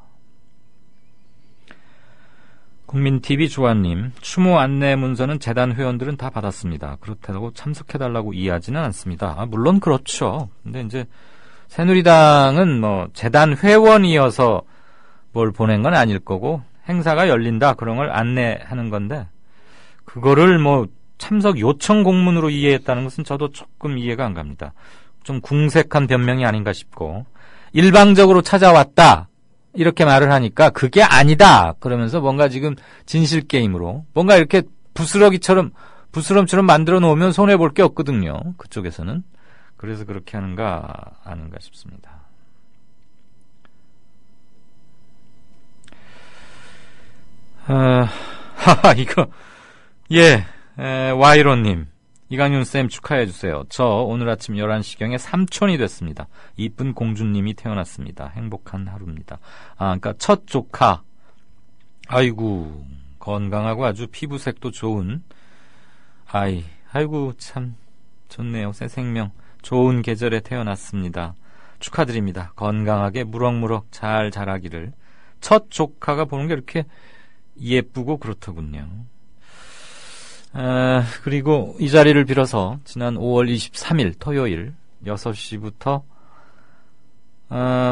국민TV 조아님, 추모 안내 문서는 재단 회원들은 다 받았습니다. 그렇다고 참석해달라고 이해하지는 않습니다. 물론 그렇죠. 근데 이제 새누리당은 재단 회원이어서 뭘 보낸 건 아닐 거고 행사가 열린다 그런 걸 안내하는 건데 그거를 뭐 참석 요청 공문으로 이해했다는 것은 저도 조금 이해가 안 갑니다. 좀 궁색한 변명이 아닌가 싶고 일방적으로 찾아왔다 이렇게 말을 하니까 그게 아니다 그러면서 뭔가 지금 진실 게임으로 뭔가 이렇게 부스럼처럼 만들어 놓으면 손해볼 게 없거든요. 그쪽에서는. 그래서 그렇게 하는가 아닌가 싶습니다. 이거 와이로님 이강윤쌤 축하해주세요. 저 오늘 아침 11시경에 삼촌이 됐습니다. 이쁜 공주님이 태어났습니다. 행복한 하루입니다. 그러니까 첫 조카 아이고 건강하고 아주 피부색도 좋은 아이고 참 좋네요. 새 생명 좋은 계절에 태어났습니다. 축하드립니다. 건강하게 무럭무럭 잘 자라기를. 첫 조카가 보는 게 이렇게 예쁘고 그렇더군요. 그리고 이 자리를 빌어서 지난 5월 23일 토요일 6시부터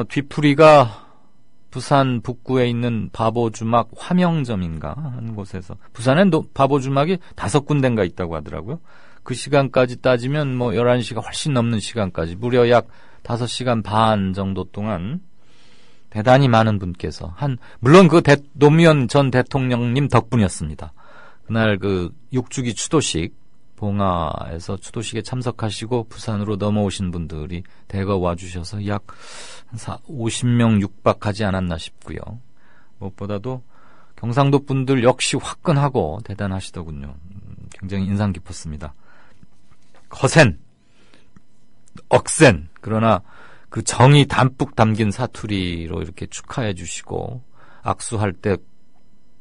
뒤풀이가 부산 북구에 있는 바보주막 화명점인가 하는 곳에서 부산엔 바보주막이 5군데인가 있다고 하더라고요. 그 시간까지 따지면 뭐 11시가 훨씬 넘는 시간까지 무려 약 5시간 반 정도 동안 대단히 많은 분께서 물론 그 노무현 전 대통령님 덕분이었습니다. 그날 그 6주기 추도식 봉화에서 추도식에 참석하시고 부산으로 넘어오신 분들이 대거 와주셔서 약 50명 육박하지 않았나 싶고요. 무엇보다도 경상도 분들 역시 화끈하고 대단하시더군요. 굉장히 인상 깊었습니다. 거센, 억센, 그러나 그 정이 담뿍 담긴 사투리로 이렇게 축하해 주시고 악수할 때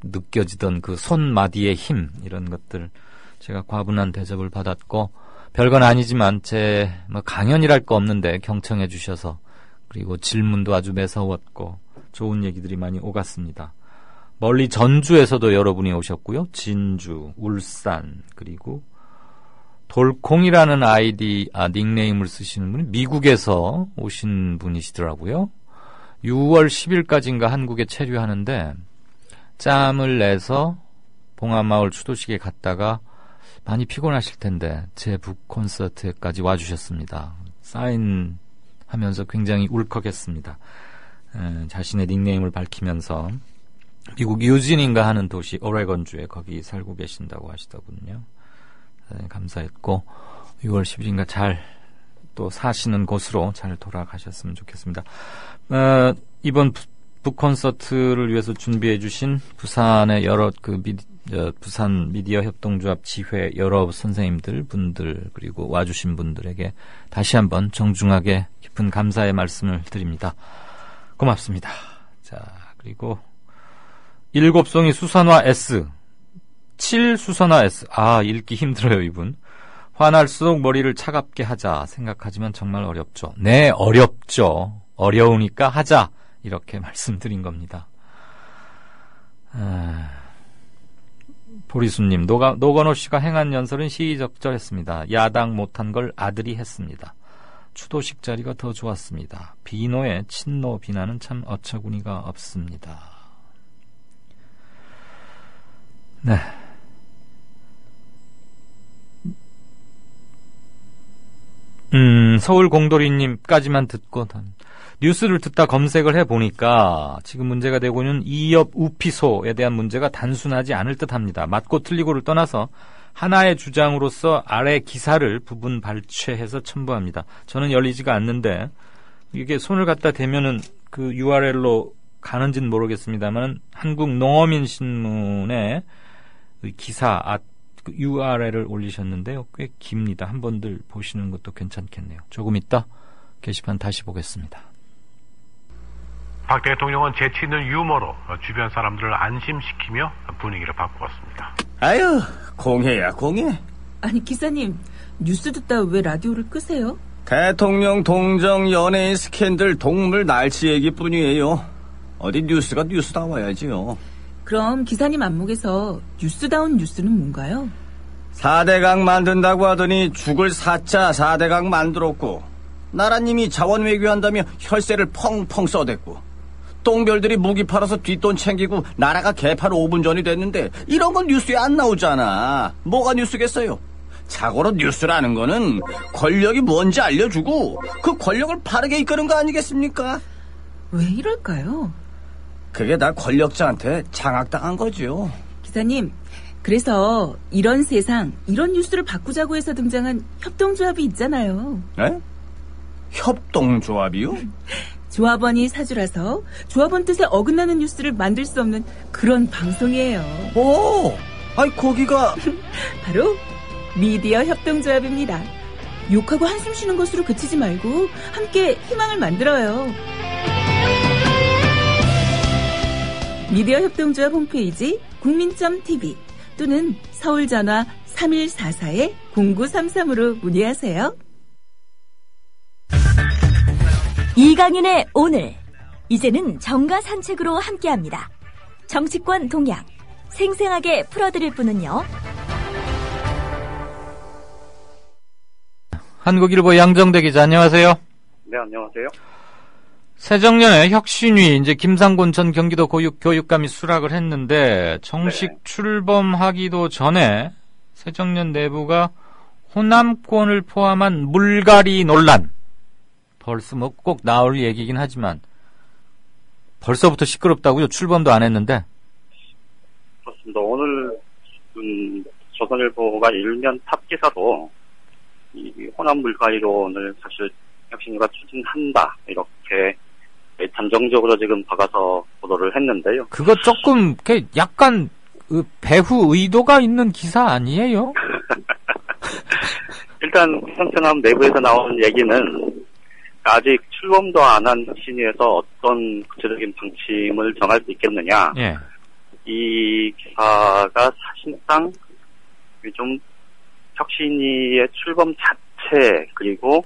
느껴지던 그 손마디의 힘 이런 것들 제가 과분한 대접을 받았고 별건 아니지만 제 강연이랄 거 없는데 경청해 주셔서 그리고 질문도 아주 매서웠고 좋은 얘기들이 많이 오갔습니다. 멀리 전주에서도 여러분이 오셨고요. 진주, 울산 그리고 돌콩이라는 닉네임을 쓰시는 분이 미국에서 오신 분이시더라고요. 6월 10일까지인가 한국에 체류하는데 짬을 내서 봉화마을 추도식에 갔다가 많이 피곤하실 텐데 제 북 콘서트에까지 와주셨습니다. 사인하면서 굉장히 울컥했습니다. 자신의 닉네임을 밝히면서 미국 유진인가 하는 도시 오레곤주에 거기 살고 계신다고 하시더군요. 감사했고 6월 10일인가 잘 또 사시는 곳으로 잘 돌아가셨으면 좋겠습니다. 이번 북 콘서트를 위해서 준비해 주신 부산의 여러 부산 미디어 협동조합 지회 여러 선생님들 분들 그리고 와주신 분들에게 다시 한번 정중하게 깊은 감사의 말씀을 드립니다. 고맙습니다. 자, 그리고 7송이 수선화 S 7 수선화 S 읽기 힘들어요 이분. 화날수록 머리를 차갑게 하자 생각하지만 정말 어렵죠. 네, 어렵죠. 어려우니까 하자 이렇게 말씀드린 겁니다. 보리수님, 노건호 씨가 행한 연설은 시의적절했습니다. 야당 못한 걸 아들이 했습니다. 추도식 자리가 더 좋았습니다. 비노의 친노 비난은 참 어처구니가 없습니다. 네. 서울 공돌이님까지만 듣고 뉴스를 듣다 검색을 해보니까 지금 문제가 되고 있는 이협 우피소에 대한 문제가 단순하지 않을 듯합니다. 맞고 틀리고를 떠나서 하나의 주장으로서 아래 기사를 부분 발췌해서 첨부합니다. 저는 열리지가 않는데 이게 손을 갖다 대면은 그 URL로 가는지는 모르겠습니다만 한국농어민신문의 기사 URL을 올리셨는데요. 꽤 깁니다. 한 번들 보시는 것도 괜찮겠네요. 조금 있다 게시판 다시 보겠습니다. 박 대통령은 재치 있는 유머로 주변 사람들을 안심시키며 분위기를 바꾸었습니다. 아유, 공해야 공해. 아니 기사님, 뉴스 듣다 왜 라디오를 끄세요? 대통령 동정 연예인 스캔들 동물 날치 얘기뿐이에요. 어디 뉴스가 뉴스다워야지요. 그럼 기사님 안목에서 뉴스다운 뉴스는 뭔가요? 4대강 만든다고 하더니 죽을 4차 4대강 만들었고 나라님이 자원 외교한다며 혈세를 펑펑 써댔고 똥별들이 무기 팔아서 뒷돈 챙기고 나라가 개판 5분 전이 됐는데 이런 건 뉴스에 안 나오잖아. 뭐가 뉴스겠어요? 자고로 뉴스라는 거는 권력이 뭔지 알려주고 그 권력을 바르게 이끄는 거 아니겠습니까? 왜 이럴까요? 그게 다 권력자한테 장악당한 거죠. 기사님, 그래서 이런 세상, 이런 뉴스를 바꾸자고 해서 등장한 협동조합이 있잖아요. 네? 협동조합이요? 조합원이 사주라서 조합원 뜻에 어긋나는 뉴스를 만들 수 없는 그런 방송이에요. 오! 아이, 거기가... 바로 미디어 협동조합입니다. 욕하고 한숨 쉬는 것으로 그치지 말고 함께 희망을 만들어요. 미디어 협동조합 홈페이지 국민.tv 또는 서울전화 3144-0933으로 문의하세요. 이강윤의 오늘. 이제는 정가 산책으로 함께합니다. 정치권 동향 생생하게 풀어드릴 분은요. 한국일보 양정대 기자, 안녕하세요. 네, 안녕하세요. 새정년에 혁신위 이제 김상곤 전 경기도 교육감이 수락을 했는데 정식 네. 출범하기도 전에 새정년 내부가 호남권을 포함한 물갈이 논란, 벌써 뭐 꼭 나올 얘기긴 하지만 벌써부터 시끄럽다고요? 출범도 안 했는데. 그렇습니다. 오늘 조선일보가 일면 탑 기사도 이 호남 물갈이론을 사실 혁신위가 추진한다 이렇게 단정적으로 지금 박아서 보도를 했는데요. 그거 조금 약간 배후 의도가 있는 기사 아니에요? 일단 현천함 내부에서 나온 얘기는 아직 출범도 안 한 혁신위에서 어떤 구체적인 방침을 정할 수 있겠느냐. 예. 이 기사가 사실상 좀 혁신위의 출범 자체 그리고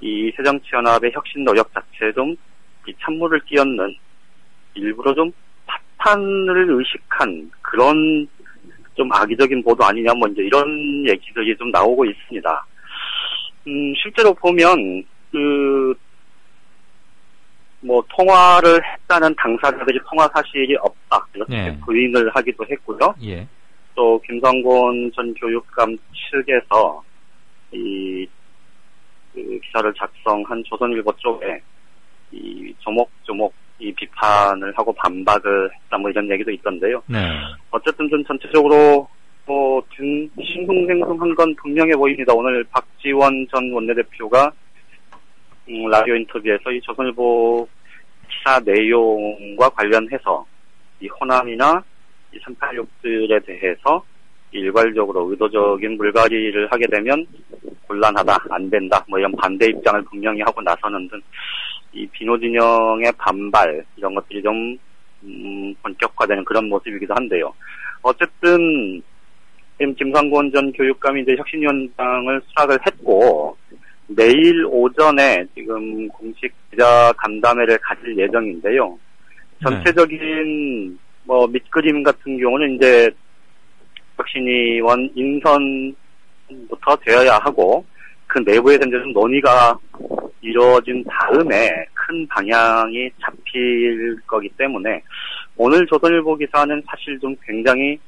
이 새정치연합의 혁신 노력 자체에 좀 이 찬물을 끼얹는 일부러 좀 파탄을 의식한 그런 좀 악의적인 보도 아니냐 뭐 이제 이런 얘기들이 좀 나오고 있습니다. 실제로 보면 뭐 통화를 했다는 당사자들이 통화 사실이 없다 이렇게 예. 부인을 하기도 했고요. 예. 또 김상곤 전 교육감 측에서 이 기사를 작성한 조선일보 쪽에 이 조목조목 이 비판을 하고 반박을 했다 뭐 이런 얘기도 있던데요. 네. 어쨌든 좀 전체적으로 뭐 싱숭생숭한 건 분명해 보입니다. 오늘 박지원 전 원내대표가 라디오 인터뷰에서 이 조선일보 기사 내용과 관련해서 이 호남이나 이 386들에 대해서 일괄적으로 의도적인 물갈이를 하게 되면 곤란하다, 안 된다, 뭐 이런 반대 입장을 분명히 하고 나서는 등 이 비노 진영의 반발 이런 것들이 좀 본격화되는 그런 모습이기도 한데요. 어쨌든 지금 김상곤 전 교육감이 이제 혁신위원장을 수락을 했고 내일 오전에 지금 공식 기자 간담회를 가질 예정인데요. 전체적인 뭐 밑그림 같은 경우는 이제 혁신위원 인선부터 되어야 하고 그 내부에서 이제 좀 논의가 이루어진 다음에 큰 방향이 잡힐 거기 때문에 오늘 조선일보 기사는 사실 좀 굉장히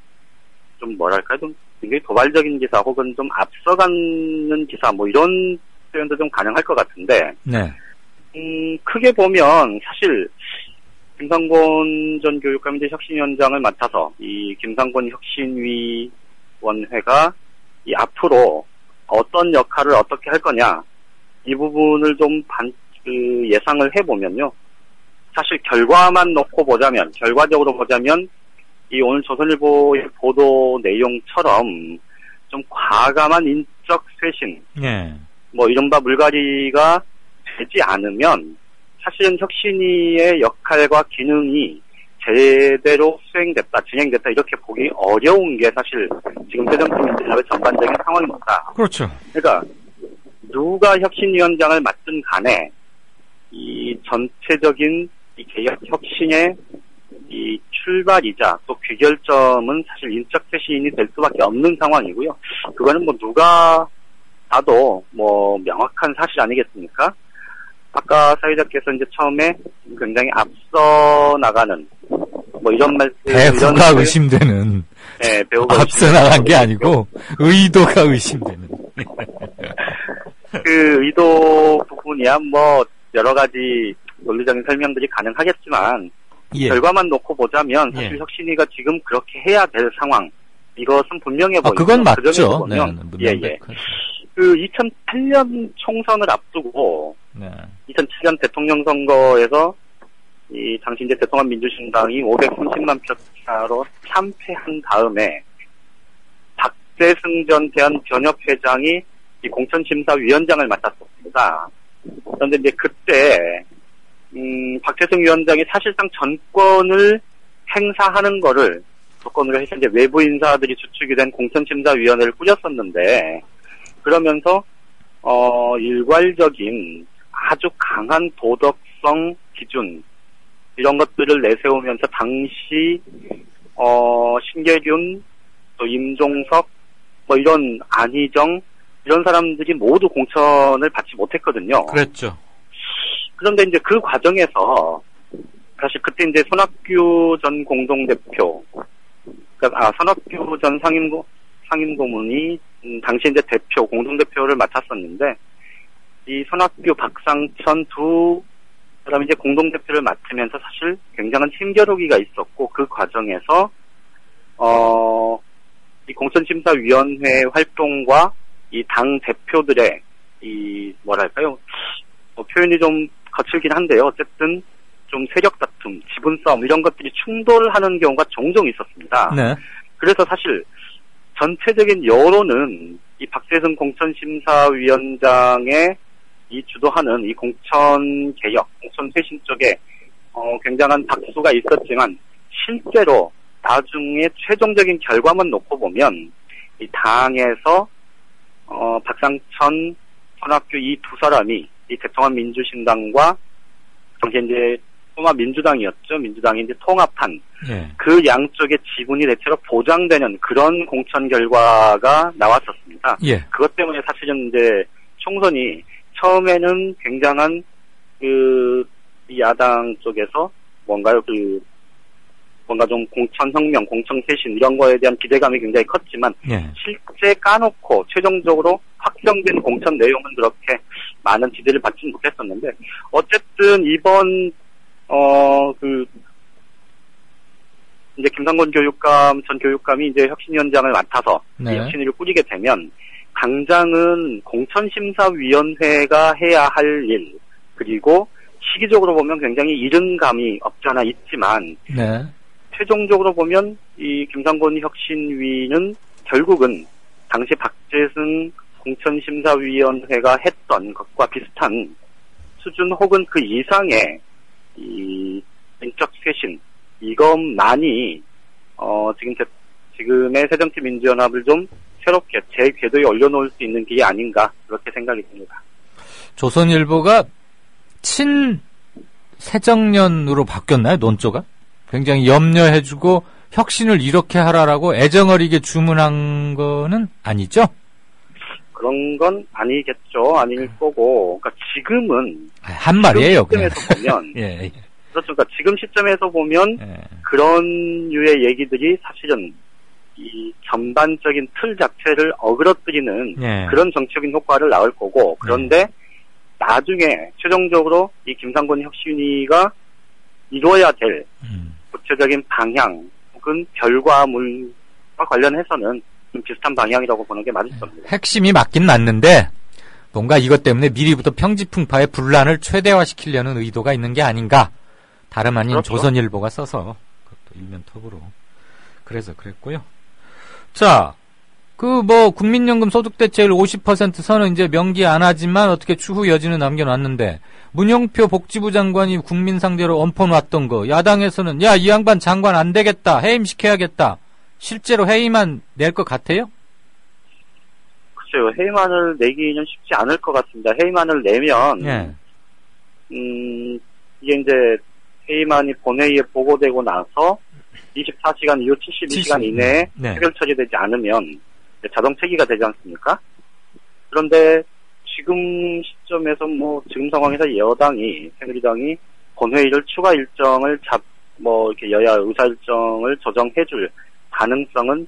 좀 뭐랄까 좀 굉장히 도발적인 기사 혹은 좀 앞서가는 기사 뭐 이런 표현도 좀 가능할 것 같은데 네. 크게 보면 사실 김상곤 전 교육감 이제 혁신위원장을 맡아서 이 김상곤 혁신위원회가 이 앞으로 어떤 역할을 어떻게 할 거냐 이 부분을 좀 예상을 해보면요. 사실 결과만 놓고 보자면 결과적으로 보자면 이 오늘 조선일보의 보도 내용처럼 좀 과감한 인적 쇄신 뭐 이른바 물갈이가 되지 않으면 사실은 혁신위의 역할과 기능이 제대로 수행됐다, 진행됐다 이렇게 보기 어려운 게 사실 지금 새정치민주연합의 전반적인 상황입니다. 그렇죠. 그러니까 누가 혁신위원장을 맡든 간에 이 전체적인 이 개혁 혁신의 이 출발이자 또 귀결점은 사실 인적 쇄신이 될 수밖에 없는 상황이고요. 그거는 뭐 누가 봐도 뭐 명확한 사실 아니겠습니까? 아까 사회자께서 이제 처음에 굉장히 앞서 나가는 뭐 이런 말씀 배후가 의심되는. 네, 배우가 앞서 나간 게 아니고 의도가 의심되는. 그 의도 부분이야 뭐 여러 가지 논리적인 설명들이 가능하겠지만 예. 결과만 놓고 보자면 사실 예. 혁신위가 지금 그렇게 해야 될 상황 이것은 분명해 보입니다. 그건 맞죠. 보면, 예. 그 2008년 총선을 앞두고 네. 2007년 대통령 선거에서 이 당시 이제 대통합 민주신당이 530만 표 차로 참패한 다음에 박재승 전 대한변협회장이 이 공천심사위원장을 맡았었습니다. 그런데 이제 그때 박재승 위원장이 사실상 전권을 행사하는 거를 조건으로 해서 이제 외부 인사들이 주축이 된 공천심사위원회를 꾸렸었는데 그러면서 일괄적인 아주 강한 도덕성 기준 이런 것들을 내세우면서 당시 신계륜 또 임종석 뭐 이런 안희정 이런 사람들이 모두 공천을 받지 못했거든요. 그랬죠. 그런데 이제 그 과정에서 사실 그때 이제 손학규 전 공동대표, 그러니까 손학규 전 상임고문이 당시 이제 공동대표를 맡았었는데 이 손학규, 박상천 두 사람이 이제 공동대표를 맡으면서 사실 굉장한 힘겨루기가 있었고 그 과정에서 이 공천심사위원회 활동과 이 당 대표들의 이 뭐랄까요? 표현이 좀 거칠긴 한데요. 어쨌든 좀 세력 다툼, 지분 싸움 이런 것들이 충돌하는 경우가 종종 있었습니다. 네. 그래서 사실 전체적인 여론은 이 박재승 공천심사위원장의 이 주도하는 이 공천 개혁, 공천 쇄신 쪽에 굉장한 박수가 있었지만 실제로 나중에 최종적인 결과만 놓고 보면 이 당에서 박상천, 손학규 이 두 사람이 이 대통합 민주신당과 당시 이제 통합민주당이었죠. 민주당이 이제 통합한 예. 그 양쪽의 지분이 대체로 보장되는 그런 공천 결과가 나왔었습니다. 예. 그것 때문에 사실은 이제 총선이 처음에는 굉장한 그 야당 쪽에서 뭔가 좀 공천혁명, 공천쇄신 이런 거에 대한 기대감이 굉장히 컸지만 예. 실제 까놓고 최종적으로 확정된 공천 내용은 그렇게 많은 기대를 받지는 못했었는데 어쨌든 이번 이제 김상곤 전 교육감이 이제 혁신위원장을 맡아서 네. 이 혁신위를 꾸리게 되면 당장은 공천심사위원회가 해야 할 일 그리고 시기적으로 보면 굉장히 이른 감이 없지 않아 있지만 네. 최종적으로 보면 이 김상곤 혁신위는 결국은 당시 박재승 공천심사위원회가 했던 것과 비슷한 수준 혹은 그 이상의 이 인적 쇄신 이것만이 지금의 새정치민주연합을 좀 새롭게 제 궤도에 올려놓을 수 있는 길이 아닌가 그렇게 생각이 듭니다. 조선일보가 친새정년으로 바뀌었나요? 논조가? 굉장히 염려해주고 혁신을 이렇게 하라라고 애정어리게 주문한 거는 아니죠? 그런 건 아니겠죠. 아닐 거고. 그러니까 지금은 한 말이에요. 지금 시점에서 보면 예. 그렇죠. 그러니까 지금 시점에서 보면 그런 류의 얘기들이 사실은 이 전반적인 틀 자체를 어그러뜨리는 그런 정치적인 효과를 낳을 거고 그런데 나중에 최종적으로 이 김상곤 혁신위가 이뤄야 될 구체적인 방향 혹은 결과물과 관련해서는 좀 비슷한 방향이라고 보는 게 맞을 겁니다. 핵심이 맞긴 맞는데 뭔가 이것 때문에 미리부터 평지풍파의 분란을 최대화시키려는 의도가 있는 게 아닌가. 다름 아닌 그렇죠. 조선일보가 써서 그것도 일면톡으로 그래서 그랬고요. 자, 국민연금 소득대체율 50% 선은 이제 명기 안 하지만 어떻게 추후 여지는 남겨놨는데 문영표 복지부 장관이 국민 상대로 엄포놨던 거 야당에서는 야, 이 양반 장관 안 되겠다. 해임시켜야겠다. 실제로 해임안 낼 것 같아요? 글쎄요. 해임안을 내기는 쉽지 않을 것 같습니다. 해임안을 내면 이게 이제 해임안이 본회의에 보고되고 나서 24시간 이후 72시간 이내에 해결 처리되지 않으면 자동 폐기가 되지 않습니까? 그런데 지금 시점에서 지금 상황에서 여당이, 새누리당이 본회의를 추가 일정을 이렇게 여야 의사 일정을 조정해줄 가능성은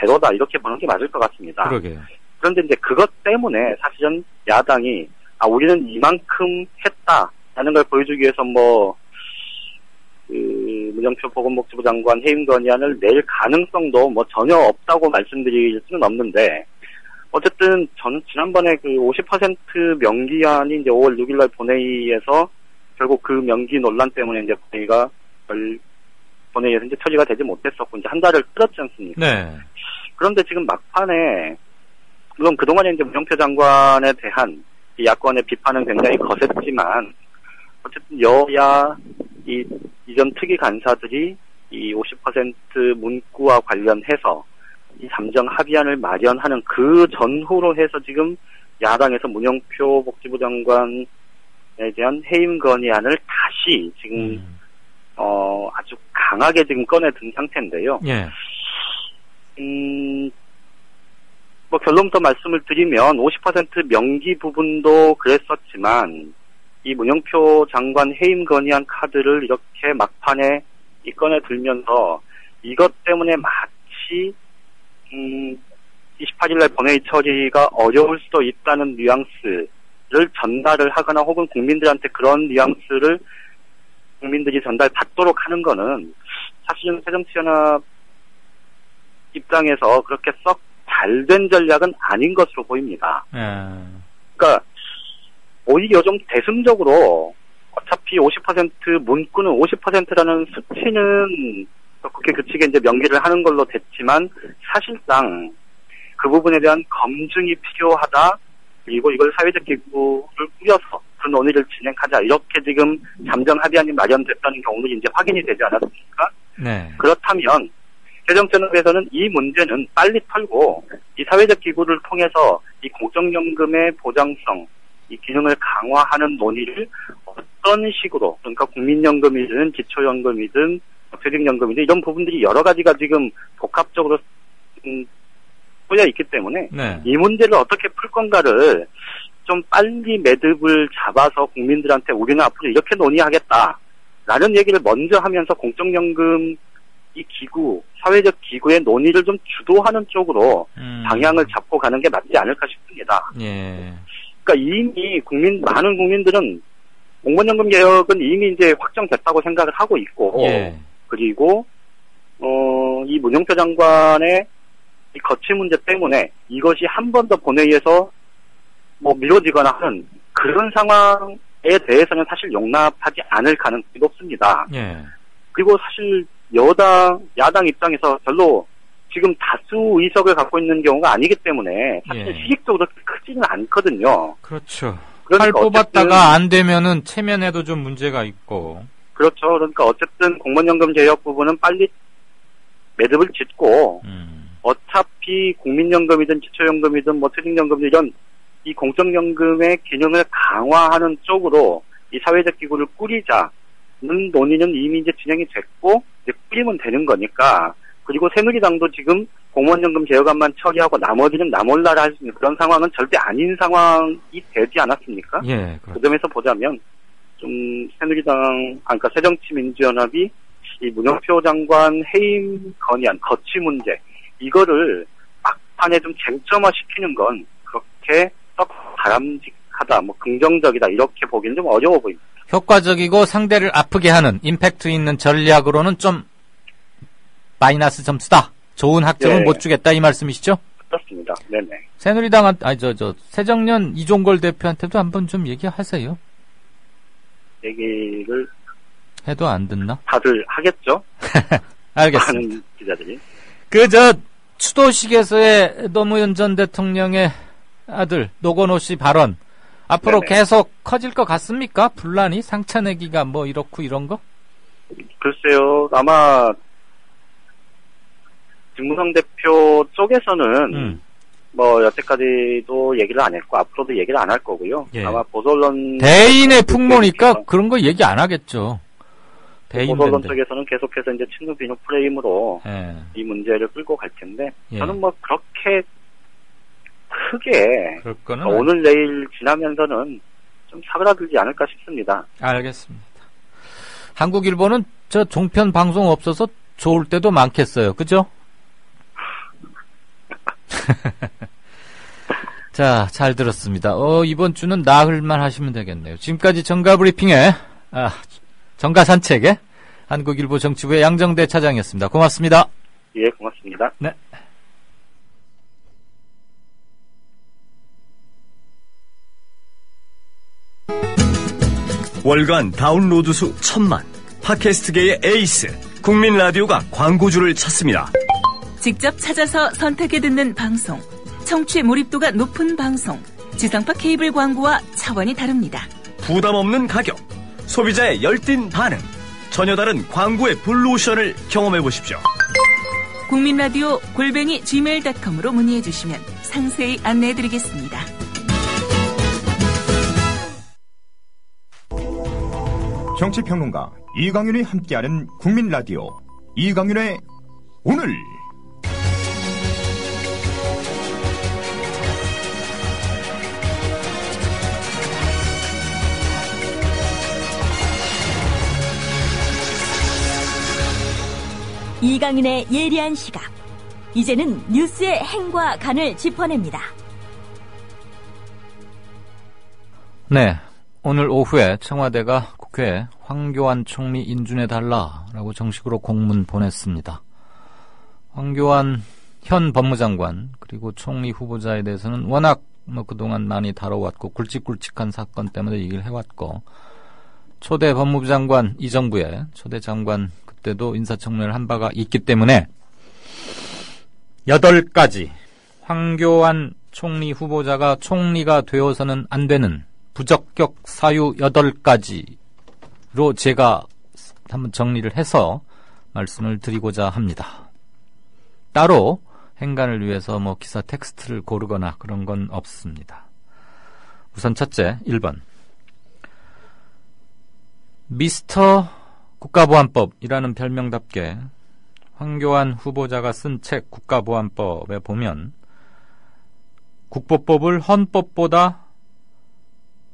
제로다, 이렇게 보는 게 맞을 것 같습니다. 그러게요. 그런데 이제 그것 때문에 사실은 야당이, 우리는 이만큼 했다라는 걸 보여주기 위해서 문영표 보건복지부 장관 해임 건의안을 낼 가능성도 전혀 없다고 말씀드릴 수는 없는데, 어쨌든 저는 지난번에 50% 명기안이 이제 5월 6일날 본회의에서 결국 그 명기 논란 때문에 이제 본회의에서 이제 처리가 되지 못했었고 이제 한 달을 끌었지 않습니까? 네. 그런데 지금 막판에 물론 그동안에 이제 문영표 장관에 대한 이 야권의 비판은 굉장히 거셌지만 어쨌든 여야 이전 특위 간사들이 이 50% 문구와 관련해서 이 잠정 합의안을 마련하는 그 전후로 해서 지금 야당에서 문영표 복지부 장관에 대한 해임 건의안을 다시 지금 아주 강하게 지금 꺼내든 상태인데요. 예. 결론부터 말씀을 드리면 50% 명기 부분도 그랬었지만 이 문영표 장관 해임 건의안 카드를 이렇게 막판에 꺼내 들면서 이것 때문에 마치 28일날 본회의 처리가 어려울 수도 있다는 뉘앙스를 전달을 하거나 혹은 국민들한테 그런 뉘앙스를 국민들이 전달받도록 하는 거는 사실은 새정치연합 입장에서 그렇게 썩 잘된 전략은 아닌 것으로 보입니다. 그러니까 오히려 좀 대승적으로 어차피 50% 문구는 50%라는 수치는 국회 규칙에 이제 명기를 하는 걸로 됐지만 사실상 그 부분에 대한 검증이 필요하다. 그리고 이걸 사회적 기구를 꾸려서 그 논의를 진행하자. 이렇게 지금 잠정 합의안이 마련됐다는 경우도 이제 확인이 되지 않았습니까? 네. 그렇다면 새정치연합에서는 이 문제는 빨리 털고 이 사회적 기구를 통해서 이 공적연금의 보장성, 이 기능을 강화하는 논의를 어떤 식으로, 그러니까 국민연금이든 기초연금이든 퇴직연금이든 이런 부분들이 여러 가지가 지금 복합적으로 꼬여 있기 때문에 네. 이 문제를 어떻게 풀 건가를 좀 빨리 매듭을 잡아서 국민들한테 우리는 앞으로 이렇게 논의하겠다라는 얘기를 먼저 하면서 공적연금 이 기구, 사회적 기구의 논의를 좀 주도하는 쪽으로 방향을 잡고 가는 게 맞지 않을까 싶습니다. 예. 그러니까 이미 많은 국민들은 공무원연금 개혁은 이미 이제 확정됐다고 생각을 하고 있고, 예. 그리고 이 문영표 장관의 이 거취 문제 때문에 이것이 한 번 더 본회의에서 미뤄지거나 하는 그런 상황에 대해서는 사실 용납하지 않을 가능성이 높습니다. 예. 그리고 사실 야당 입장에서 별로 지금 다수 의석을 갖고 있는 경우가 아니기 때문에 사실 시익적으로 크지는 않거든요. 그렇죠. 그러니까 팔 뽑았다가 안 되면은 체면에도 좀 문제가 있고. 그렇죠. 그러니까 어쨌든 공무원연금 개혁 부분은 빨리 매듭을 짓고 어차피 국민연금이든 기초연금이든 퇴직연금이든 이런 이 공적연금의 기능을 강화하는 쪽으로 이 사회적 기구를 꾸리자는 논의는 이미 이제 진행이 됐고 이제 꾸리면 되는 거니까. 그리고 새누리당도 지금 공무원연금 개혁안만 처리하고 나머지는 나몰라라 할 수 있는 그런 상황은 절대 아닌 상황이 되지 않았습니까? 예. 그렇죠. 그 점에서 보자면 좀 새누리당, 그러니까 새정치민주연합이 이 문영표 장관 해임 건의안 거취 문제 이거를 막판에 좀 쟁점화시키는 건 그렇게 썩 바람직하다, 긍정적이다 이렇게 보기는 좀 어려워 보입니다. 효과적이고 상대를 아프게 하는 임팩트 있는 전략으로는 좀 마이너스 점수다. 좋은 학점은 네. 못 주겠다 이 말씀이시죠? 그렇습니다. 네네. 새누리당 새정년 이종걸 대표한테도 한번 좀 얘기하세요. 얘기를 해도 안 듣나? 다들 하겠죠? 알겠습니다. 많은 기자들이. 추도식에서의 노무현 전 대통령의 아들 노건호 씨 발언 앞으로 네네. 계속 커질 것 같습니까? 분란이 상처내기가 이렇고 이런 거? 글쎄요. 아마 김무성 대표 쪽에서는 여태까지도 얘기를 안 했고 앞으로도 얘기를 안 할 거고요. 예. 아마 보수언론 대인의 풍모니까 그런 거 얘기 안 하겠죠. 보수언론 쪽에서는 계속해서 이제 친노 비누 프레임으로 예. 이 문제를 끌고 갈 텐데 예. 저는 그렇게 크게 그럴 거는 오늘 내일 지나면서는 좀 사그라들지 않을까 싶습니다. 알겠습니다. 한국일보는 저 종편 방송 없어서 좋을 때도 많겠어요. 그죠? 자, 잘 들었습니다. 이번 주는 나흘만 하시면 되겠네요. 지금까지 정가브리핑의 정가산책의 한국일보 정치부의 양정대 차장이었습니다. 고맙습니다. 예, 고맙습니다. 네. 월간 다운로드 수 1000만, 팟캐스트계의 에이스, 국민 라디오가 광고주를 찾습니다. 직접 찾아서 선택해 듣는 방송, 청취 몰입도가 높은 방송, 지상파 케이블 광고와 차원이 다릅니다. 부담 없는 가격, 소비자의 열띤 반응, 전혀 다른 광고의 블루오션을 경험해 보십시오. 국민라디오 @gmail.com으로 문의해 주시면 상세히 안내해 드리겠습니다. 정치평론가 이강윤이 함께하는 국민라디오 이강윤의 오늘. 이강윤의 예리한 시각. 이제는 뉴스의 행과 간을 짚어냅니다. 네, 오늘 오후에 청와대가 국회에 황교안 총리 인준해달라라고 정식으로 공문 보냈습니다. 황교안 현 법무장관 그리고 총리 후보자에 대해서는 워낙 그동안 많이 다뤄왔고 굵직굵직한 사건 때문에 얘기를 해왔고, 초대 법무부 장관 이 정부의 초대 장관 그때도 인사청문회를 한 바가 있기 때문에 8가지 황교안 총리 후보자가 총리가 되어서는 안 되는 부적격 사유 8가지로 제가 한번 정리를 해서 말씀을 드리고자 합니다. 따로 행간을 위해서 기사 텍스트를 고르거나 그런 건 없습니다. 우선 첫째, 1번. 미스터 국가보안법이라는 별명답게 황교안 후보자가 쓴 책 국가보안법에 보면 국보법을 헌법보다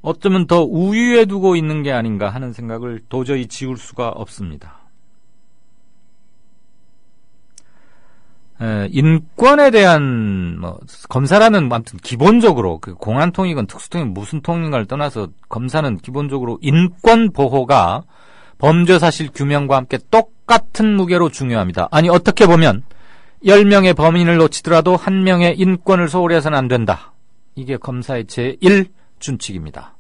어쩌면 더 우위에 두고 있는 게 아닌가 하는 생각을 도저히 지울 수가 없습니다. 인권에 대한 검사라면 아무튼 기본적으로 그 공안통이건 특수통이건 무슨 통인가를 떠나서 검사는 기본적으로 인권 보호가 범죄 사실 규명과 함께 똑같은 무게로 중요합니다. 아니, 어떻게 보면 10명의 범인을 놓치더라도 1명의 인권을 소홀히 해서는 안 된다. 이게 검사의 제1준칙입니다.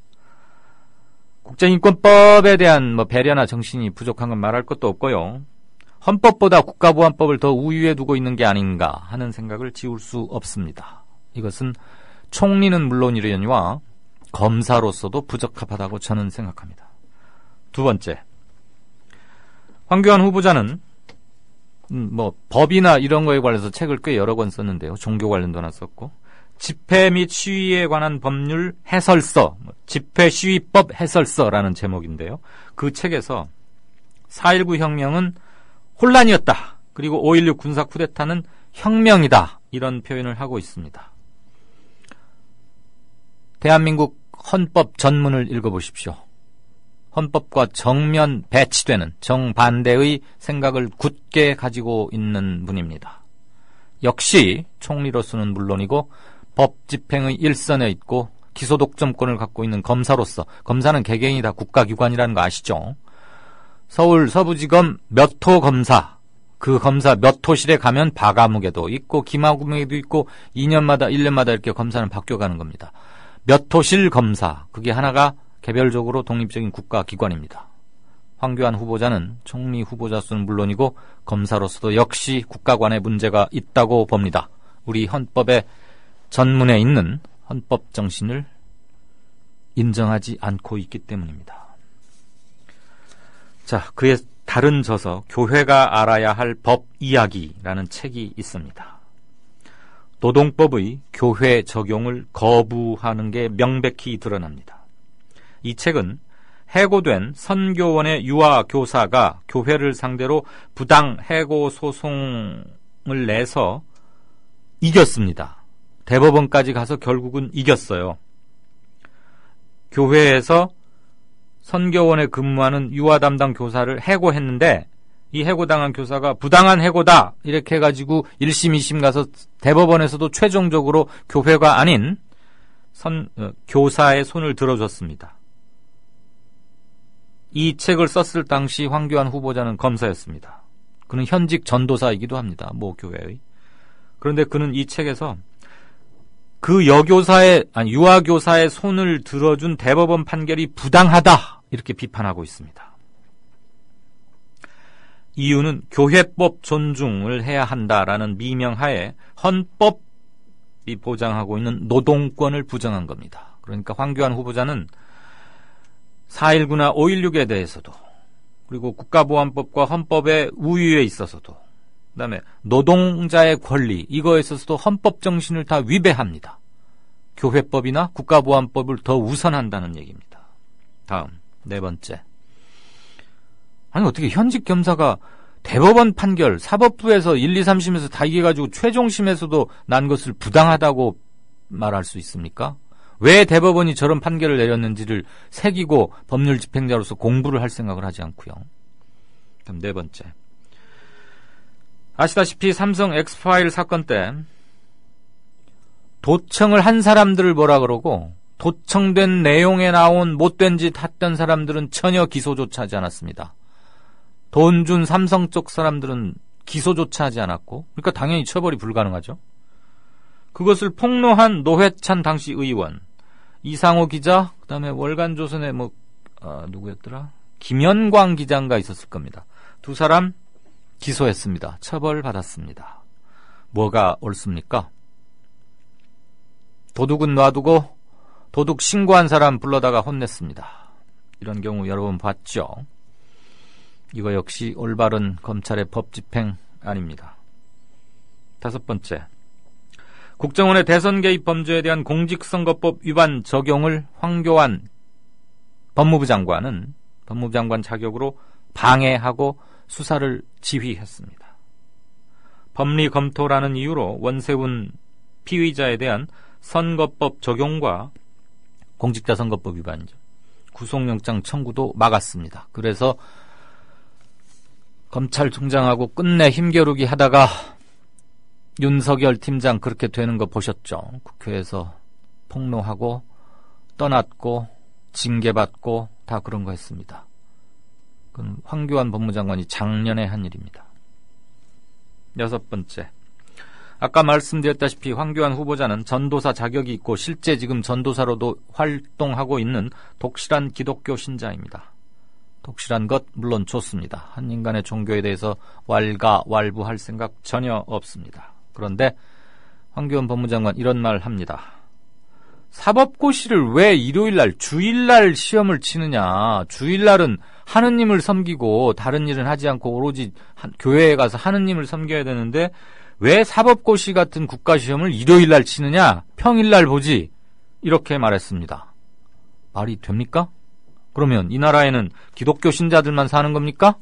국제인권법에 대한 배려나 정신이 부족한 건 말할 것도 없고요. 헌법보다 국가보안법을 더 우위에 두고 있는 게 아닌가 하는 생각을 지울 수 없습니다. 이것은 총리는 물론이려니와 검사로서도 부적합하다고 저는 생각합니다. 두 번째, 황교안 후보자는 법이나 이런 거에 관해서 책을 꽤 여러 권 썼는데요. 종교 관련도 하나 썼고, 집회 및 시위에 관한 법률 해설서, 집회 시위법 해설서라는 제목인데요. 그 책에서 4.19 혁명은 혼란이었다. 그리고 5.16 군사 쿠데타는 혁명이다. 이런 표현을 하고 있습니다. 대한민국 헌법 전문을 읽어보십시오. 헌법과 정면 배치되는 정반대의 생각을 굳게 가지고 있는 분입니다. 역시 총리로서는 물론이고 법 집행의 일선에 있고 기소 독점권을 갖고 있는 검사로서, 검사는 개개인이 다 국가기관이라는 거 아시죠? 서울 서부지검 몇 호 검사, 그 검사 몇 호실에 가면 바가무게도 있고 기마무게도 있고 2년마다 1년마다 이렇게 검사는 바뀌어가는 겁니다. 몇 호실 검사, 그게 하나가 개별적으로 독립적인 국가기관입니다. 황교안 후보자는 총리 후보자 수는 물론이고 검사로서도 역시 국가관의 문제가 있다고 봅니다. 우리 헌법의 전문에 있는 헌법 정신을 인정하지 않고 있기 때문입니다. 자, 그의 다른 저서 교회가 알아야 할 법 이야기라는 책이 있습니다. 노동법의 교회 적용을 거부하는 게 명백히 드러납니다. 이 책은 해고된 선교원의 유아 교사가 교회를 상대로 부당 해고 소송을 내서 이겼습니다. 대법원까지 가서 결국은 이겼어요. 교회에서 선교원에 근무하는 유아 담당 교사를 해고했는데 이 해고당한 교사가 부당한 해고다 이렇게 해가지고 1심 2심 가서 대법원에서도 최종적으로 교회가 아닌 교사의 손을 들어줬습니다. 이 책을 썼을 당시 황교안 후보자는 검사였습니다. 그는 현직 전도사이기도 합니다. 모 교회의. 그런데 그는 이 책에서 그 유아교사의 손을 들어준 대법원 판결이 부당하다 이렇게 비판하고 있습니다. 이유는 교회법 존중을 해야 한다라는 미명하에 헌법이 보장하고 있는 노동권을 부정한 겁니다. 그러니까 황교안 후보자는 4.19나 5.16에 대해서도 그리고 국가보안법과 헌법의 우위에 있어서도 그다음에 노동자의 권리 이거에 있어서도 헌법 정신을 다 위배합니다. 교회법이나 국가보안법을 더 우선한다는 얘기입니다. 다음 네 번째. 아니 어떻게 현직 검사가 대법원 판결 사법부에서 1, 2, 3심에서 다 이겨가지고 최종심에서도 난 것을 부당하다고 말할 수 있습니까? 왜 대법원이 저런 판결을 내렸는지를 새기고 법률 집행자로서 공부를 할 생각을 하지 않고요. 그럼 네 번째. 아시다시피 삼성 엑스파일 사건 때 도청을 한 사람들을 뭐라 그러고 도청된 내용에 나온 못된 짓 했던 사람들은 전혀 기소조차 하지 않았습니다. 돈 준 삼성 쪽 사람들은 기소조차 하지 않았고 그러니까 당연히 처벌이 불가능하죠. 그것을 폭로한 노회찬 당시 의원, 이상호 기자, 그다음에 월간조선의 누구였더라? 김연광 기자인가 있었을 겁니다. 두 사람 기소했습니다. 처벌받았습니다. 뭐가 옳습니까? 도둑은 놔두고 도둑 신고한 사람 불러다가 혼냈습니다. 이런 경우 여러 번 봤죠. 이거 역시 올바른 검찰의 법 집행 아닙니다. 다섯 번째. 국정원의 대선 개입 범죄에 대한 공직선거법 위반 적용을 황교안 법무부 장관 자격으로 방해하고 수사를 지휘했습니다. 법리 검토라는 이유로 원세훈 피의자에 대한 선거법 적용과 공직자선거법 위반이죠. 구속영장 청구도 막았습니다. 그래서 검찰총장하고 끝내 힘겨루기 하다가 윤석열 팀장 그렇게 되는 거 보셨죠? 국회에서 폭로하고 떠났고 징계받고 다 그런 거 했습니다. 그건 황교안 법무장관이 작년에 한 일입니다. 여섯 번째. 아까 말씀드렸다시피 황교안 후보자는 전도사 자격이 있고 실제 지금 전도사로도 활동하고 있는 독실한 기독교 신자입니다. 독실한 것 물론 좋습니다. 한 인간의 종교에 대해서 왈가왈부할 생각 전혀 없습니다. 그런데 황교안 법무장관 이런 말 합니다. 사법고시를 왜 일요일날 주일날 시험을 치느냐. 주일날은 하느님을 섬기고 다른 일은 하지 않고 오로지 교회에 가서 하느님을 섬겨야 되는데 왜 사법고시 같은 국가시험을 일요일날 치느냐. 평일날 보지. 이렇게 말했습니다. 말이 됩니까? 그러면 이 나라에는 기독교 신자들만 사는 겁니까?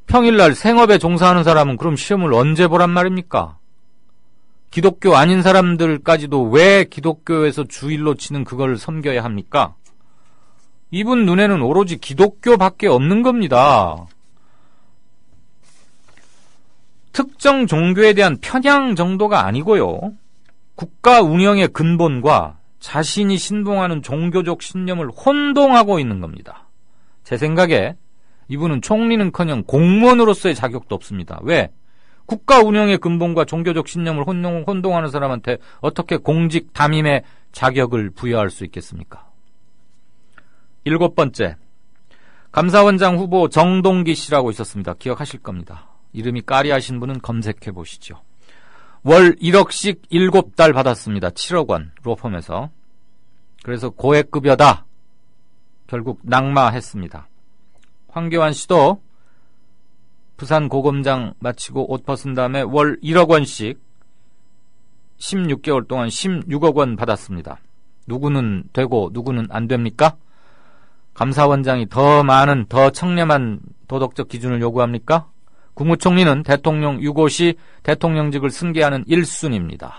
평일날 생업에 종사하는 사람은 그럼 시험을 언제 보란 말입니까? 기독교 아닌 사람들까지도 왜 기독교에서 주일로 치는 그걸 섬겨야 합니까? 이분 눈에는 오로지 기독교밖에 없는 겁니다. 특정 종교에 대한 편향 정도가 아니고요. 국가 운영의 근본과 자신이 신봉하는 종교적 신념을 혼동하고 있는 겁니다. 제 생각에 이분은 총리는커녕 공무원으로서의 자격도 없습니다. 왜? 국가 운영의 근본과 종교적 신념을 혼동하는 사람한테 어떻게 공직 담임의 자격을 부여할 수 있겠습니까? 일곱 번째, 감사원장 후보 정동기 씨라고 있었습니다. 기억하실 겁니다. 이름이 까리하신 분은 검색해 보시죠. 월 1억씩 7달 받았습니다. 7억 원 로펌에서. 그래서 고액급여다. 결국 낙마했습니다. 황교안 씨도 부산 고검장 마치고 옷 벗은 다음에 월 1억 원씩 16개월 동안 16억 원 받았습니다. 누구는 되고 누구는 안 됩니까? 감사원장이 더 많은 더 청렴한 도덕적 기준을 요구합니까? 국무총리는 대통령 유고 시 대통령직을 승계하는 1순위입니다.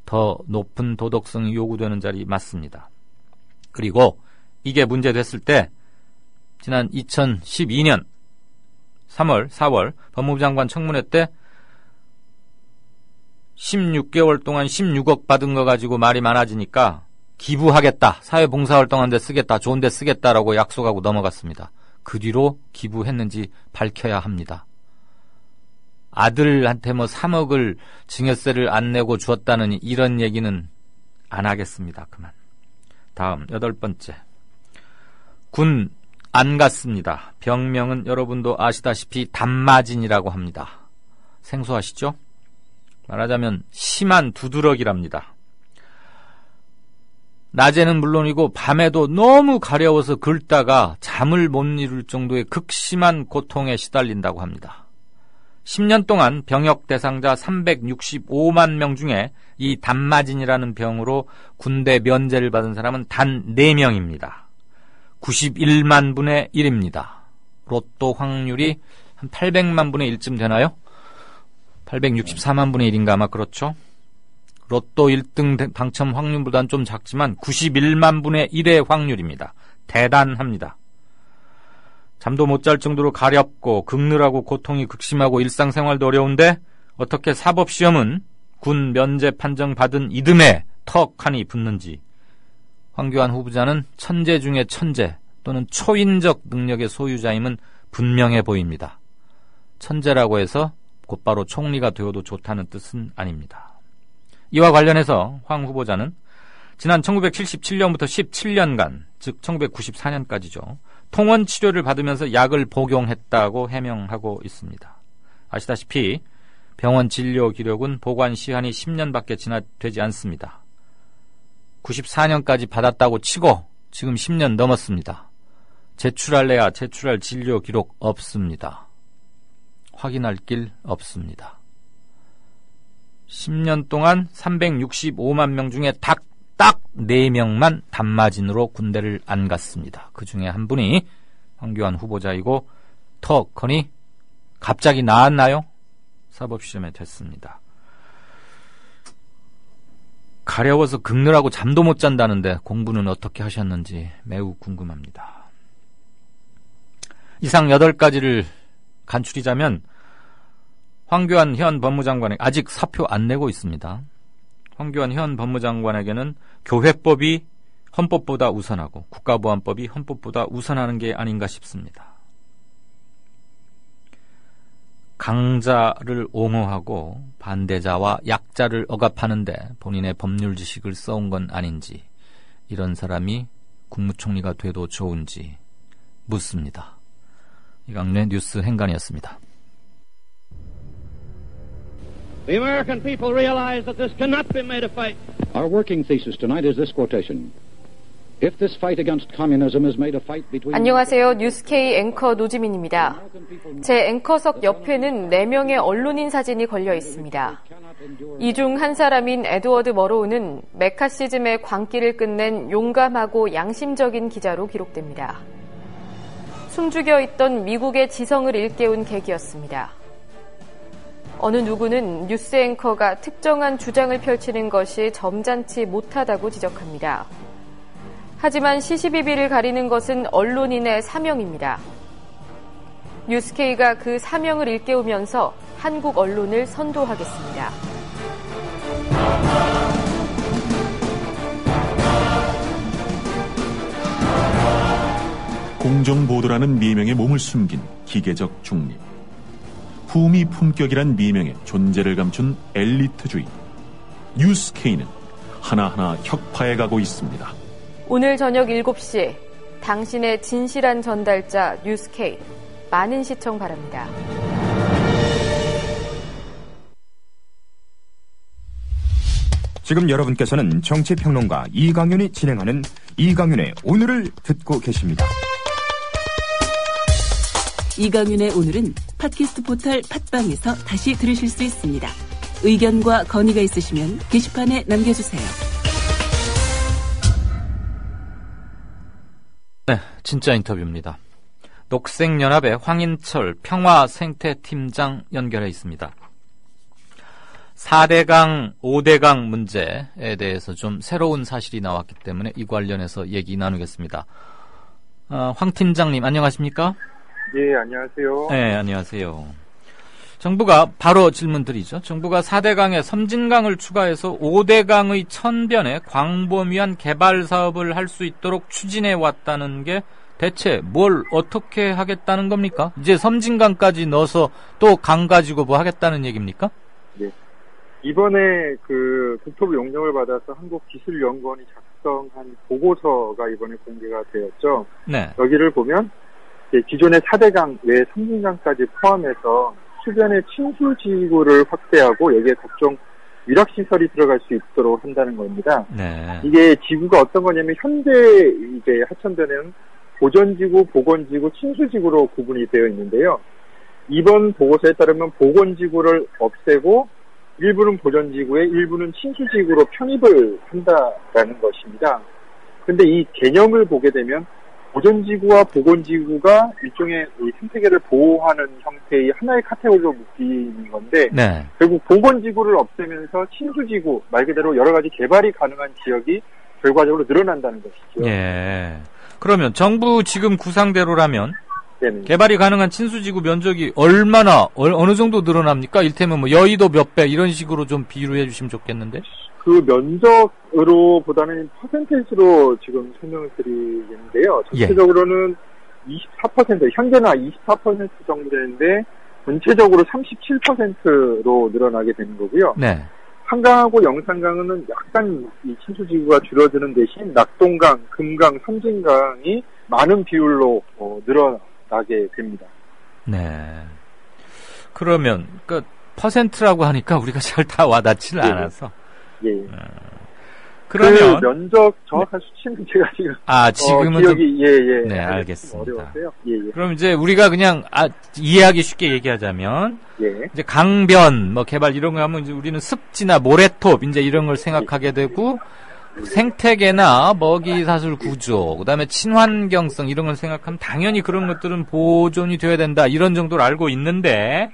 더 높은 도덕성이 요구되는 자리 맞습니다. 그리고 이게 문제됐을 때 지난 2012년 3월, 4월 법무부 장관 청문회 때 16개월 동안 16억 받은 거 가지고 말이 많아지니까 기부하겠다, 사회봉사활동한 데 쓰겠다, 좋은 데 쓰겠다라고 약속하고 넘어갔습니다. 그 뒤로 기부했는지 밝혀야 합니다. 아들한테 3억을 증여세를 안 내고 주었다는 이런 얘기는 안 하겠습니다. 그만. 다음 8번째. 군 안 갔습니다. 병명은 여러분도 아시다시피 담마진이라고 합니다. 생소하시죠? 말하자면 심한 두드러기랍니다. 낮에는 물론이고 밤에도 너무 가려워서 긁다가 잠을 못 이룰 정도의 극심한 고통에 시달린다고 합니다. 10년 동안 병역 대상자 365만 명 중에 이 담마진이라는 병으로 군대 면제를 받은 사람은 단 4명입니다. 91만 분의 1입니다. 로또 확률이 한 800만 분의 1쯤 되나요? 864만 분의 1인가 아마 그렇죠? 로또 1등 당첨 확률보다는 좀 작지만 91만 분의 1의 확률입니다. 대단합니다. 잠도 못 잘 정도로 가렵고 긁느라고 고통이 극심하고 일상생활도 어려운데 어떻게 사법시험은 군 면제 판정 받은 이듬해 턱하니 붙는지. 황교안 후보자는 천재 중에 천재 또는 초인적 능력의 소유자임은 분명해 보입니다. 천재라고 해서 곧바로 총리가 되어도 좋다는 뜻은 아닙니다. 이와 관련해서 황 후보자는 지난 1977년부터 17년간, 즉 1994년까지죠. 통원 치료를 받으면서 약을 복용했다고 해명하고 있습니다. 아시다시피 병원 진료 기록은 보관 시한이 10년밖에 되지 않습니다. 94년까지 받았다고 치고 지금 10년 넘었습니다. 제출할래야 제출할 진료 기록 없습니다. 확인할 길 없습니다. 10년 동안 365만 명 중에 딱 4명만 담마진으로 군대를 안 갔습니다. 그 중에 한 분이 황교안 후보자이고 턱하니 갑자기 나았나요? 사법시험에 됐습니다. 가려워서 긁느라고 잠도 못 잔다는데 공부는 어떻게 하셨는지 매우 궁금합니다. 이상 8가지를 간추리자면 황교안 현 법무장관에게 아직 사표 안 내고 있습니다. 황교안 현 법무장관에게는 교회법이 헌법보다 우선하고 국가보안법이 헌법보다 우선하는 게 아닌가 싶습니다. 강자를 옹호하고 반대자와 약자를 억압하는데 본인의 법률 지식을 써온 건 아닌지, 이런 사람이 국무총리가 돼도 좋은지 묻습니다. 이강래 뉴스 행간이었습니다. The American people realize that this cannot be made a fight. Our working thesis tonight is this quotation. If this fight against communism is made a fight between... 안녕하세요. 뉴스K 앵커 노지민입니다. 제 앵커석 옆에는 4명의 언론인 사진이 걸려 있습니다. 이 중 한 사람인 에드워드 머로우는 메카시즘의 광기를 끝낸 용감하고 양심적인 기자로 기록됩니다. 숨죽여 있던 미국의 지성을 일깨운 계기였습니다. 어느 누구는 뉴스 앵커가 특정한 주장을 펼치는 것이 점잖지 못하다고 지적합니다. 하지만 시시비비를 가리는 것은 언론인의 사명입니다. 뉴스K가 그 사명을 일깨우면서 한국 언론을 선도하겠습니다. 공정보도라는 미명에 몸을 숨긴 기계적 중립. 품위 품격이란 미명의 존재를 감춘 엘리트주의. 뉴스K는 하나하나 혁파해 가고 있습니다. 오늘 저녁 7시 당신의 진실한 전달자 뉴스K, 많은 시청 바랍니다. 지금 여러분께서는 정치평론가 이강윤이 진행하는 이강윤의 오늘을 듣고 계십니다. 이강윤의 오늘은 팟캐스트 포털 팟빵에서 다시 들으실 수 있습니다. 의견과 건의가 있으시면 게시판에 남겨주세요. 네, 진짜 인터뷰입니다. 녹색연합의 황인철 평화생태팀장 연결해 있습니다. 4대강, 5대강 문제에 대해서 좀 새로운 사실이 나왔기 때문에 이 관련해서 얘기 나누겠습니다. 황 팀장님, 안녕하십니까? 예, 안녕하세요. 네, 안녕하세요. 정부가, 바로 질문 드리죠. 정부가 4대강에 섬진강을 추가해서 5대강의 천변에 광범 위한 개발 사업을 할 수 있도록 추진해 왔다는 게 대체 뭘 어떻게 하겠다는 겁니까? 이제 섬진강까지 넣어서 또 강 가지고 뭐 하겠다는 얘기입니까? 네. 이번에 그 국토부 용역을 받아서 한국기술연구원이 작성한 보고서가 이번에 공개가 되었죠. 네. 여기를 보면 기존의 4대강 외 섬진강까지 포함해서 수변의 침수지구를 확대하고 여기에 각종 위락시설이 들어갈 수 있도록 한다는 겁니다. 네. 이게 지구가 어떤 거냐면 현재 이제 하천변에는 보전지구, 보건지구, 침수지구로 구분이 되어 있는데요. 이번 보고서에 따르면 보건지구를 없애고 일부는 보전지구에 일부는 침수지구로 편입을 한다라는 것입니다. 근데 이 개념을 보게 되면 보전지구와 보건지구가 일종의 생태계를 보호하는 형태의 하나의 카테고리로 묶이는 건데 네. 결국 보건지구를 없애면서 침수지구, 말 그대로 여러 가지 개발이 가능한 지역이 결과적으로 늘어난다는 것이죠. 예. 그러면 정부 지금 구상대로라면 네네. 개발이 가능한 친수지구 면적이 얼마나 어느 정도 늘어납니까? 일테면 뭐 여의도 몇 배 이런 식으로 좀 비유를 해주시면 좋겠는데. 그 면적으로 보다는 퍼센테이지로 지금 설명을 드리겠는데요. 전체적으로는 24%, 현재는 24% 정도 되는데 전체적으로 37%로 늘어나게 되는 거고요. 네. 한강하고 영산강은 약간 이 침수지구가 줄어드는 대신 낙동강, 금강, 섬진강이 많은 비율로 늘어나게 됩니다. 네. 그러면 그 퍼센트라고 하니까 우리가 잘 다 와닿지를 않아서. 예. 그러면 그 면적 정확한 수치는 제가 지금 지금은 기억이 좀... 네, 알겠습니다. 어려웠어요. 예. 그럼 이제 우리가 그냥 이해하기 쉽게 얘기하자면 예. 이제 강변 뭐 개발 이런 거 하면 이제 우리는 습지나 모래톱 이제 이런 걸 생각하게 되고 생태계나 먹이 사슬 구조, 그다음에 친환경성 이런 걸 생각하면 당연히 그런 것들은 보존이 되어야 된다 이런 정도로 알고 있는데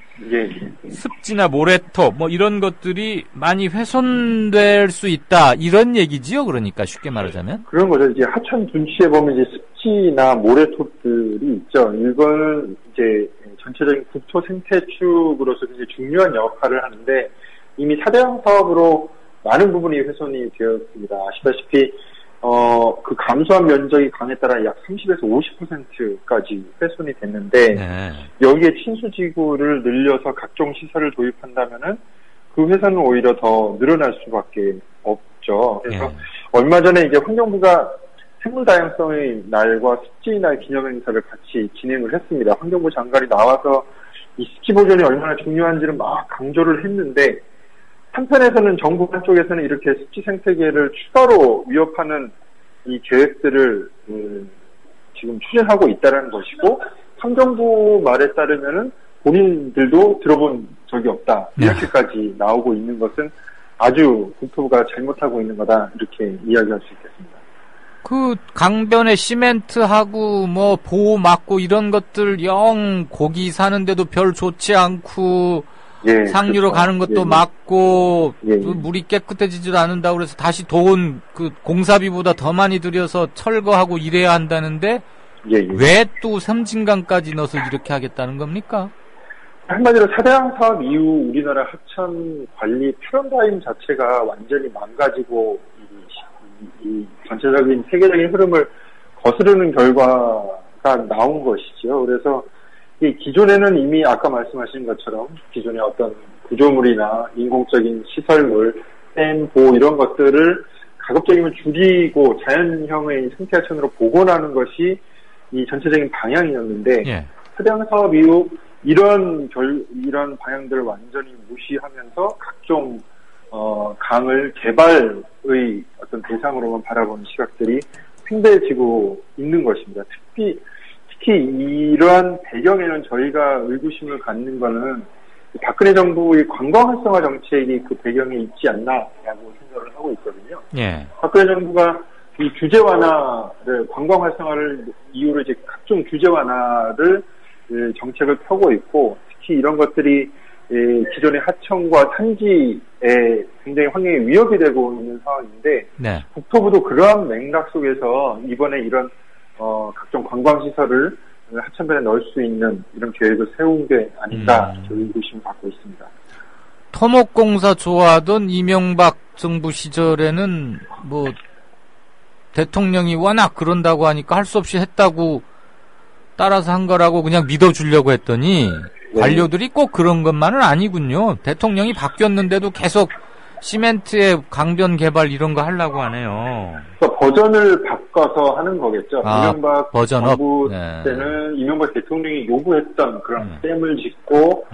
습지나 모래톱 뭐 이런 것들이 많이 훼손될 수 있다 이런 얘기지요. 그러니까 쉽게 말하자면 그런 거죠. 이제 하천 둔치에 보면 이제 습지나 모래톱들이 있죠. 이거는 이제 전체적인 국토 생태축으로서 굉장히 중요한 역할을 하는데 이미 4대강 사업으로 많은 부분이 훼손이 되었습니다. 아시다시피 그 감소한 면적이 강에 따라 약 30에서 50%까지 훼손이 됐는데 여기에 침수지구를 늘려서 각종 시설을 도입한다면은 그 훼손은 오히려 더 늘어날 수밖에 없죠. 그래서 얼마 전에 이제 환경부가 생물다양성의 날과 습지날 기념행사를 같이 진행을 했습니다. 환경부 장관이 나와서 이 습지 보존이 얼마나 중요한지를 막 강조를 했는데 한편에서는 정부 한쪽에서는 이렇게 습지 생태계를 추가로 위협하는 이 계획들을 지금 추진하고 있다는 것이고 환경부 말에 따르면은 본인들도 들어본 적이 없다 이렇게까지 나오고 있는 것은 아주 국토부가 잘못하고 있는 거다 이렇게 이야기할 수 있겠습니다. 그 강변에 시멘트하고 뭐 보호 막고 이런 것들 영 고기 사는데도 별 좋지 않고 상류로 그렇죠. 가는 것도 막고 물이 깨끗해지지도 않는다고 그래서 다시 돈 그 공사비보다 더 많이 들여서 철거하고 이래야 한다는데 왜 또 섬진강까지 넣어서 이렇게 하겠다는 겁니까? 한마디로 4대강 사업 이후 우리나라 하천 관리 패러다임 자체가 완전히 망가지고 이 전체적인 세계적인 흐름을 거스르는 결과가 나온 것이죠. 그래서 이 기존에는 이미 아까 말씀하신 것처럼 기존의 어떤 구조물이나 인공적인 시설물, 댐, 보호 이런 것들을 가급적이면 줄이고 자연형의 생태하천으로 복원하는 것이 이 전체적인 방향이었는데 4대강 사업 이후 이런 방향들을 완전히 무시하면서 각종 강을 개발의 어떤 대상으로만 바라보는 시각들이 팽배해지고 있는 것입니다. 특히 이러한 배경에는 저희가 의구심을 갖는 거는 박근혜 정부의 관광 활성화 정책이 그 배경에 있지 않나라고 생각을 하고 있거든요. 박근혜 정부가 이 규제 완화를 관광 활성화를 이유로 이제 각종 규제 완화를 정책을 펴고 있고 특히 이런 것들이 기존의 하청과 산지에 굉장히 환경에 위협이 되고 있는 상황인데 네. 국토부도 그러한 맥락 속에서 이번에 이런 각종 관광시설을 하천변에 넣을 수 있는 이런 계획을 세운 게 아닌가 저희 의구심을 갖고 있습니다. 토목공사 좋아하던 이명박 정부 시절에는 뭐 대통령이 워낙 그런다고 하니까 할 수 없이 했다고 따라서 한 거라고 그냥 믿어주려고 했더니 관료들이 꼭 그런 것만은 아니군요. 대통령이 바뀌었는데도 계속 시멘트의 강변 개발 이런 거 하려고 하네요. 그러니까 버전을 바꿔서 하는 거겠죠. 이명박 버전업. 정부 네. 때는 이명박 대통령이 요구했던 그런 댐을 짓고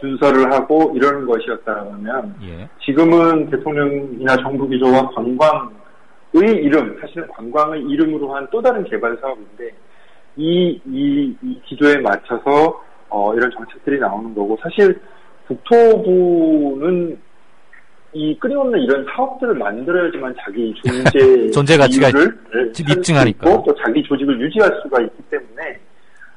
준설을 하고 이러는 것이었다면 지금은 대통령이나 정부 기조와 관광의 이름, 사실은 관광을 이름으로 한 또 다른 개발 사업인데 이 기조에 맞춰서 이런 정책들이 나오는 거고, 사실 국토부는 이 끊임없는 이런 사업들을 만들어야지만 자기 존재 가치가 입증하니까 또 자기 조직을 유지할 수가 있기 때문에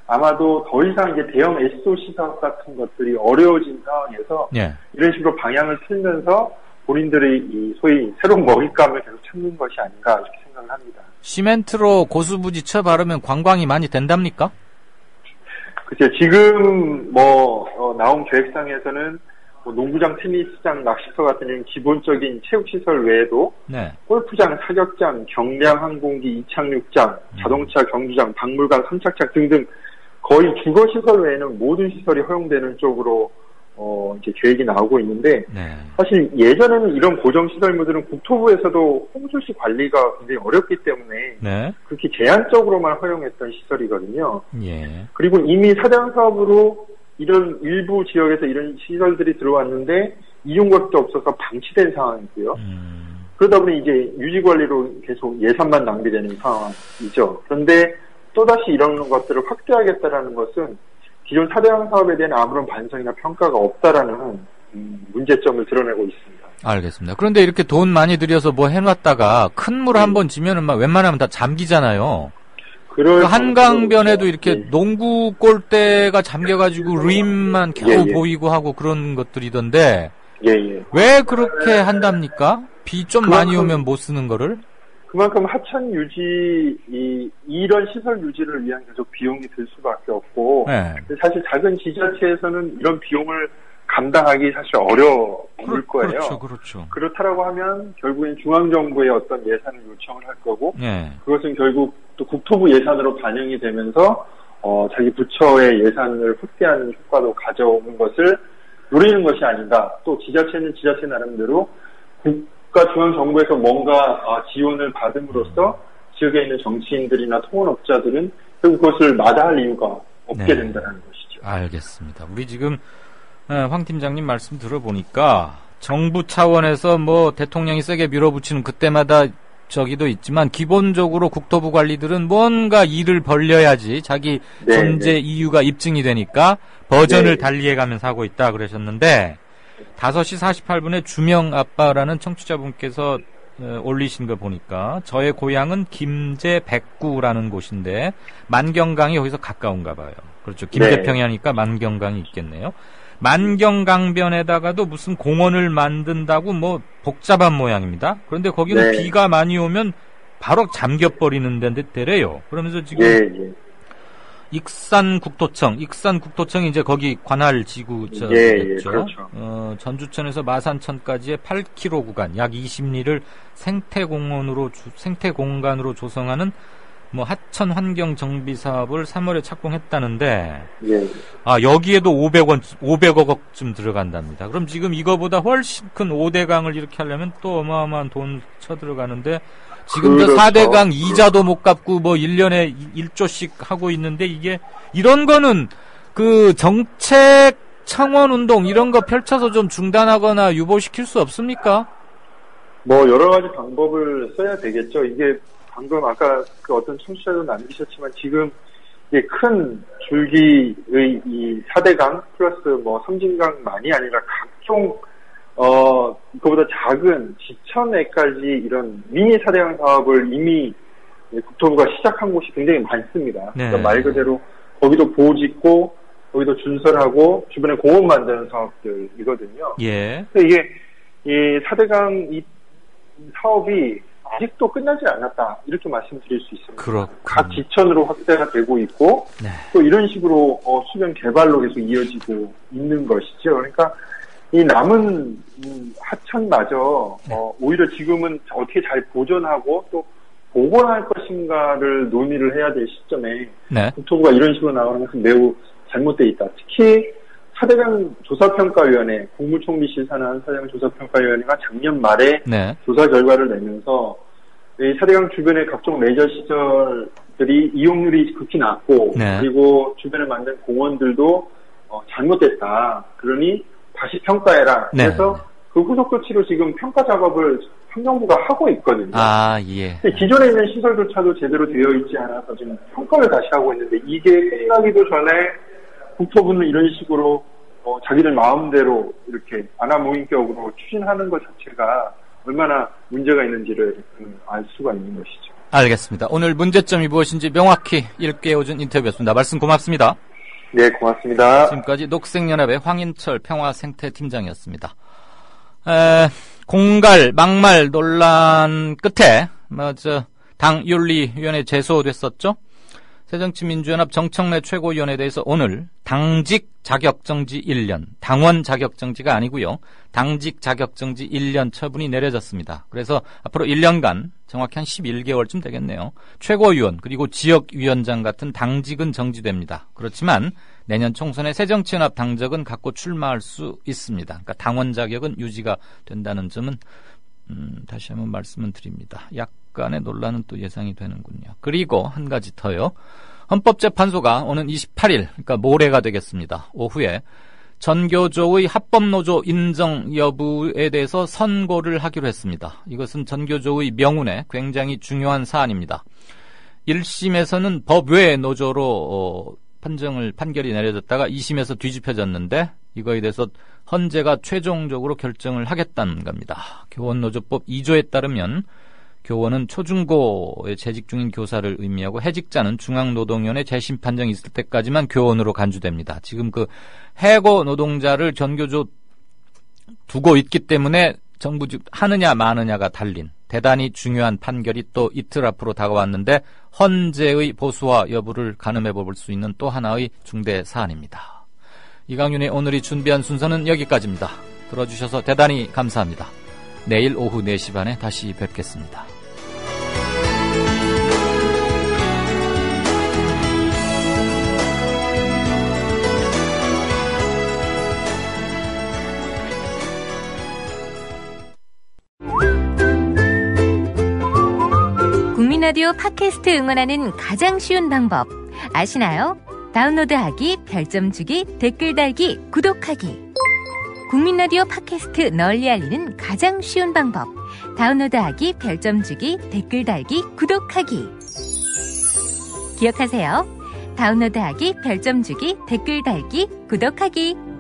아마도 더 이상 이제 대형 SOC 사업 같은 것들이 어려워진 상황에서 이런 식으로 방향을 틀면서 본인들의 이 소위 새로운 먹잇감을 계속 찾는 것이 아닌가 이렇게 생각을 합니다. 시멘트로 고수부지 쳐 바르면 관광이 많이 된답니까? 글쎄요, 지금 나온 계획상에서는 농구장, 테니스장, 낚시터 같은 이런 기본적인 체육시설 외에도 골프장, 사격장, 경량 항공기 이착륙장, 자동차 경주장, 박물관, 선착장 등등 거의 주거시설 외에는 모든 시설이 허용되는 쪽으로 이제 계획이 나오고 있는데 사실 예전에는 이런 고정시설물들은 국토부에서도 홍수시 관리가 굉장히 어렵기 때문에 그렇게 제한적으로만 허용했던 시설이거든요. 그리고 이미 사대강 사업으로 이런 일부 지역에서 이런 시설들이 들어왔는데 이용객도 없어서 방치된 상황이고요. 그러다 보니 이제 유지관리로 계속 예산만 낭비되는 상황이죠. 그런데 또다시 이런 것들을 확대하겠다라는 것은 기존 사대강 사업에 대한 아무런 반성이나 평가가 없다라는 문제점을 드러내고 있습니다. 알겠습니다. 그런데 이렇게 돈 많이 들여서 뭐 해놨다가 큰 물 한번 지면은 막 웬만하면 다 잠기잖아요. 그 한강변에도 이렇게 농구 골대가 잠겨가지고 루인만 겨우 보이고 하고 그런 것들이던데 왜 그렇게 한답니까? 비 좀 많이 오면 못 쓰는 거를? 그만큼 하천 유지, 이런 시설 유지를 위한 계속 비용이 들 수밖에 없고, 사실 작은 지자체에서는 이런 비용을 감당하기 사실 어려울 거예요. 그렇죠. 그렇다라고 하면 결국엔 중앙정부의 어떤 예산을 요청을 할 거고, 그것은 결국 또 국토부 예산으로 반영이 되면서, 자기 부처의 예산을 확대하는 효과도 가져오는 것을 노리는 것이 아닌가. 또 지자체는 지자체 나름대로 국가 중앙정부에서 뭔가 지원을 받음으로써 지역에 있는 정치인들이나 통원업자들은 결국 그것을 마다할 이유가 없게 된다는 것이죠. 알겠습니다. 우리 지금 황 팀장님 말씀 들어보니까 정부 차원에서 뭐 대통령이 세게 밀어붙이는 그때마다 저기도 있지만 기본적으로 국토부 관리들은 뭔가 일을 벌려야지 자기 존재 이유가 입증이 되니까 버전을 달리해가면서 하고 있다 그러셨는데 5시 48분에 주명 아빠라는 청취자분께서 올리신 거 보니까 저의 고향은 김제 백구라는 곳인데 만경강이 여기서 가까운가 봐요. 그렇죠. 김제평야니까 만경강이 있겠네요. 만경강변에다가도 무슨 공원을 만든다고 뭐 복잡한 모양입니다. 그런데 거기는 비가 많이 오면 바로 잠겨버리는 데래요. 그러면서 지금 익산국토청이 이제 거기 관할 지구처겠죠. 그렇죠. 전주천에서 마산천까지의 8km 구간, 약 20리를 생태공간으로 조성하는 뭐 하천 환경 정비 사업을 3월에 착공했다는데, 여기에도 500억쯤 들어간답니다. 그럼 지금 이거보다 훨씬 큰 5대강을 이렇게 하려면 또 어마어마한 돈 쳐들어가는데, 지금 저 4대강 이자도 못 갚고 뭐 1년에 1조씩 하고 있는데 이런 거는 그 정책 청원 운동 이런 거 펼쳐서 좀 중단하거나 유보시킬 수 없습니까? 뭐 여러 가지 방법을 써야 되겠죠. 이게 방금 아까 그 어떤 청취자도 남기셨지만 지금 이게 큰 줄기의 이 4대강 플러스 뭐 섬진강만이 아니라 각종 그거보다 작은 지천에까지 이런 미니 4대강 사업을 이미 국토부가 시작한 곳이 굉장히 많습니다. 그러니까 말 그대로 거기도 보호 짓고 거기도 준설하고 주변에 공원 만드는 사업들이거든요. 예. 근데 이게 이 4대강 이 사업이 아직도 끝나지 않았다 이렇게 말씀드릴 수 있습니다. 각 지천으로 확대가 되고 있고 네. 또 이런 식으로 수변 개발로 계속 이어지고 있는 것이죠. 그러니까 이 남은 하천마저 오히려 지금은 어떻게 잘 보존하고 또 복원할 것인가를 논의를 해야 될 시점에 네. 국토부가 이런 식으로 나오는 것은 매우 잘못되어 있다. 특히 4대강 조사평가위원회, 국무총리실 산하는 4대강 조사평가위원회가 작년 말에 네. 조사 결과를 내면서 이 4대강 주변의 각종 레저 시설들이 이용률이 극히 낮고 네. 그리고 주변에 만든 공원들도 잘못됐다. 그러니 다시 평가해라. 네. 그래서 그 후속 조치로 지금 평가 작업을 환경부가 하고 있거든요. 아, 예. 기존에 있는 시설조차도 제대로 되어 있지 않아서 지금 평가를 다시 하고 있는데 이게 끝나기도 전에 국토부는 이런 식으로 자기들 마음대로 이렇게 아나무인격으로 추진하는 것 자체가 얼마나 문제가 있는지를 알 수가 있는 것이죠. 알겠습니다. 오늘 문제점이 무엇인지 명확히 일깨워준 인터뷰였습니다. 말씀 고맙습니다. 네, 고맙습니다. 지금까지 녹색연합의 황인철 평화생태팀장이었습니다. 공갈, 막말 논란 끝에 당 윤리위원회 제소됐었죠. 새정치민주연합 정청래 최고위원에 대해서 오늘 당직 자격정지 1년, 당원 자격정지가 아니고요. 당직 자격정지 1년 처분이 내려졌습니다. 그래서 앞으로 1년간 정확히 한 11개월쯤 되겠네요. 최고위원 그리고 지역위원장 같은 당직은 정지됩니다. 그렇지만 내년 총선에 새정치연합 당적은 갖고 출마할 수 있습니다. 그러니까 당원 자격은 유지가 된다는 점은 다시 한번 말씀을 드립니다. 약간의 논란은 또 예상이 되는군요. 그리고 한 가지 더요. 헌법재판소가 오는 28일, 그러니까 모레가 되겠습니다. 오후에 전교조의 합법노조 인정 여부에 대해서 선고를 하기로 했습니다. 이것은 전교조의 명운에 굉장히 중요한 사안입니다. 1심에서는 법외 노조로 판결이 내려졌다가 2심에서 뒤집혀졌는데 이거에 대해서 헌재가 최종적으로 결정을 하겠다는 겁니다. 교원노조법 2조에 따르면 교원은 초중고에 재직 중인 교사를 의미하고 해직자는 중앙노동위원회 재심 판정이 있을 때까지만 교원으로 간주됩니다. 지금 그 해고 노동자를 전교조 두고 있기 때문에 정부 하느냐 마느냐가 달린 대단히 중요한 판결이 또 이틀 앞으로 다가왔는데 헌재의 보수화 여부를 가늠해 볼 수 있는 또 하나의 중대 사안입니다. 이강윤의 오늘이 준비한 순서는 여기까지입니다. 들어주셔서 대단히 감사합니다. 내일 오후 4시 반에 다시 뵙겠습니다. 국민라디오 팟캐스트 응원하는 가장 쉬운 방법 아시나요? 다운로드하기, 별점 주기, 댓글 달기, 구독하기. 국민라디오 팟캐스트 널리 알리는 가장 쉬운 방법. 다운로드하기, 별점 주기, 댓글 달기, 구독하기. 기억하세요. 다운로드하기, 별점 주기, 댓글 달기, 구독하기.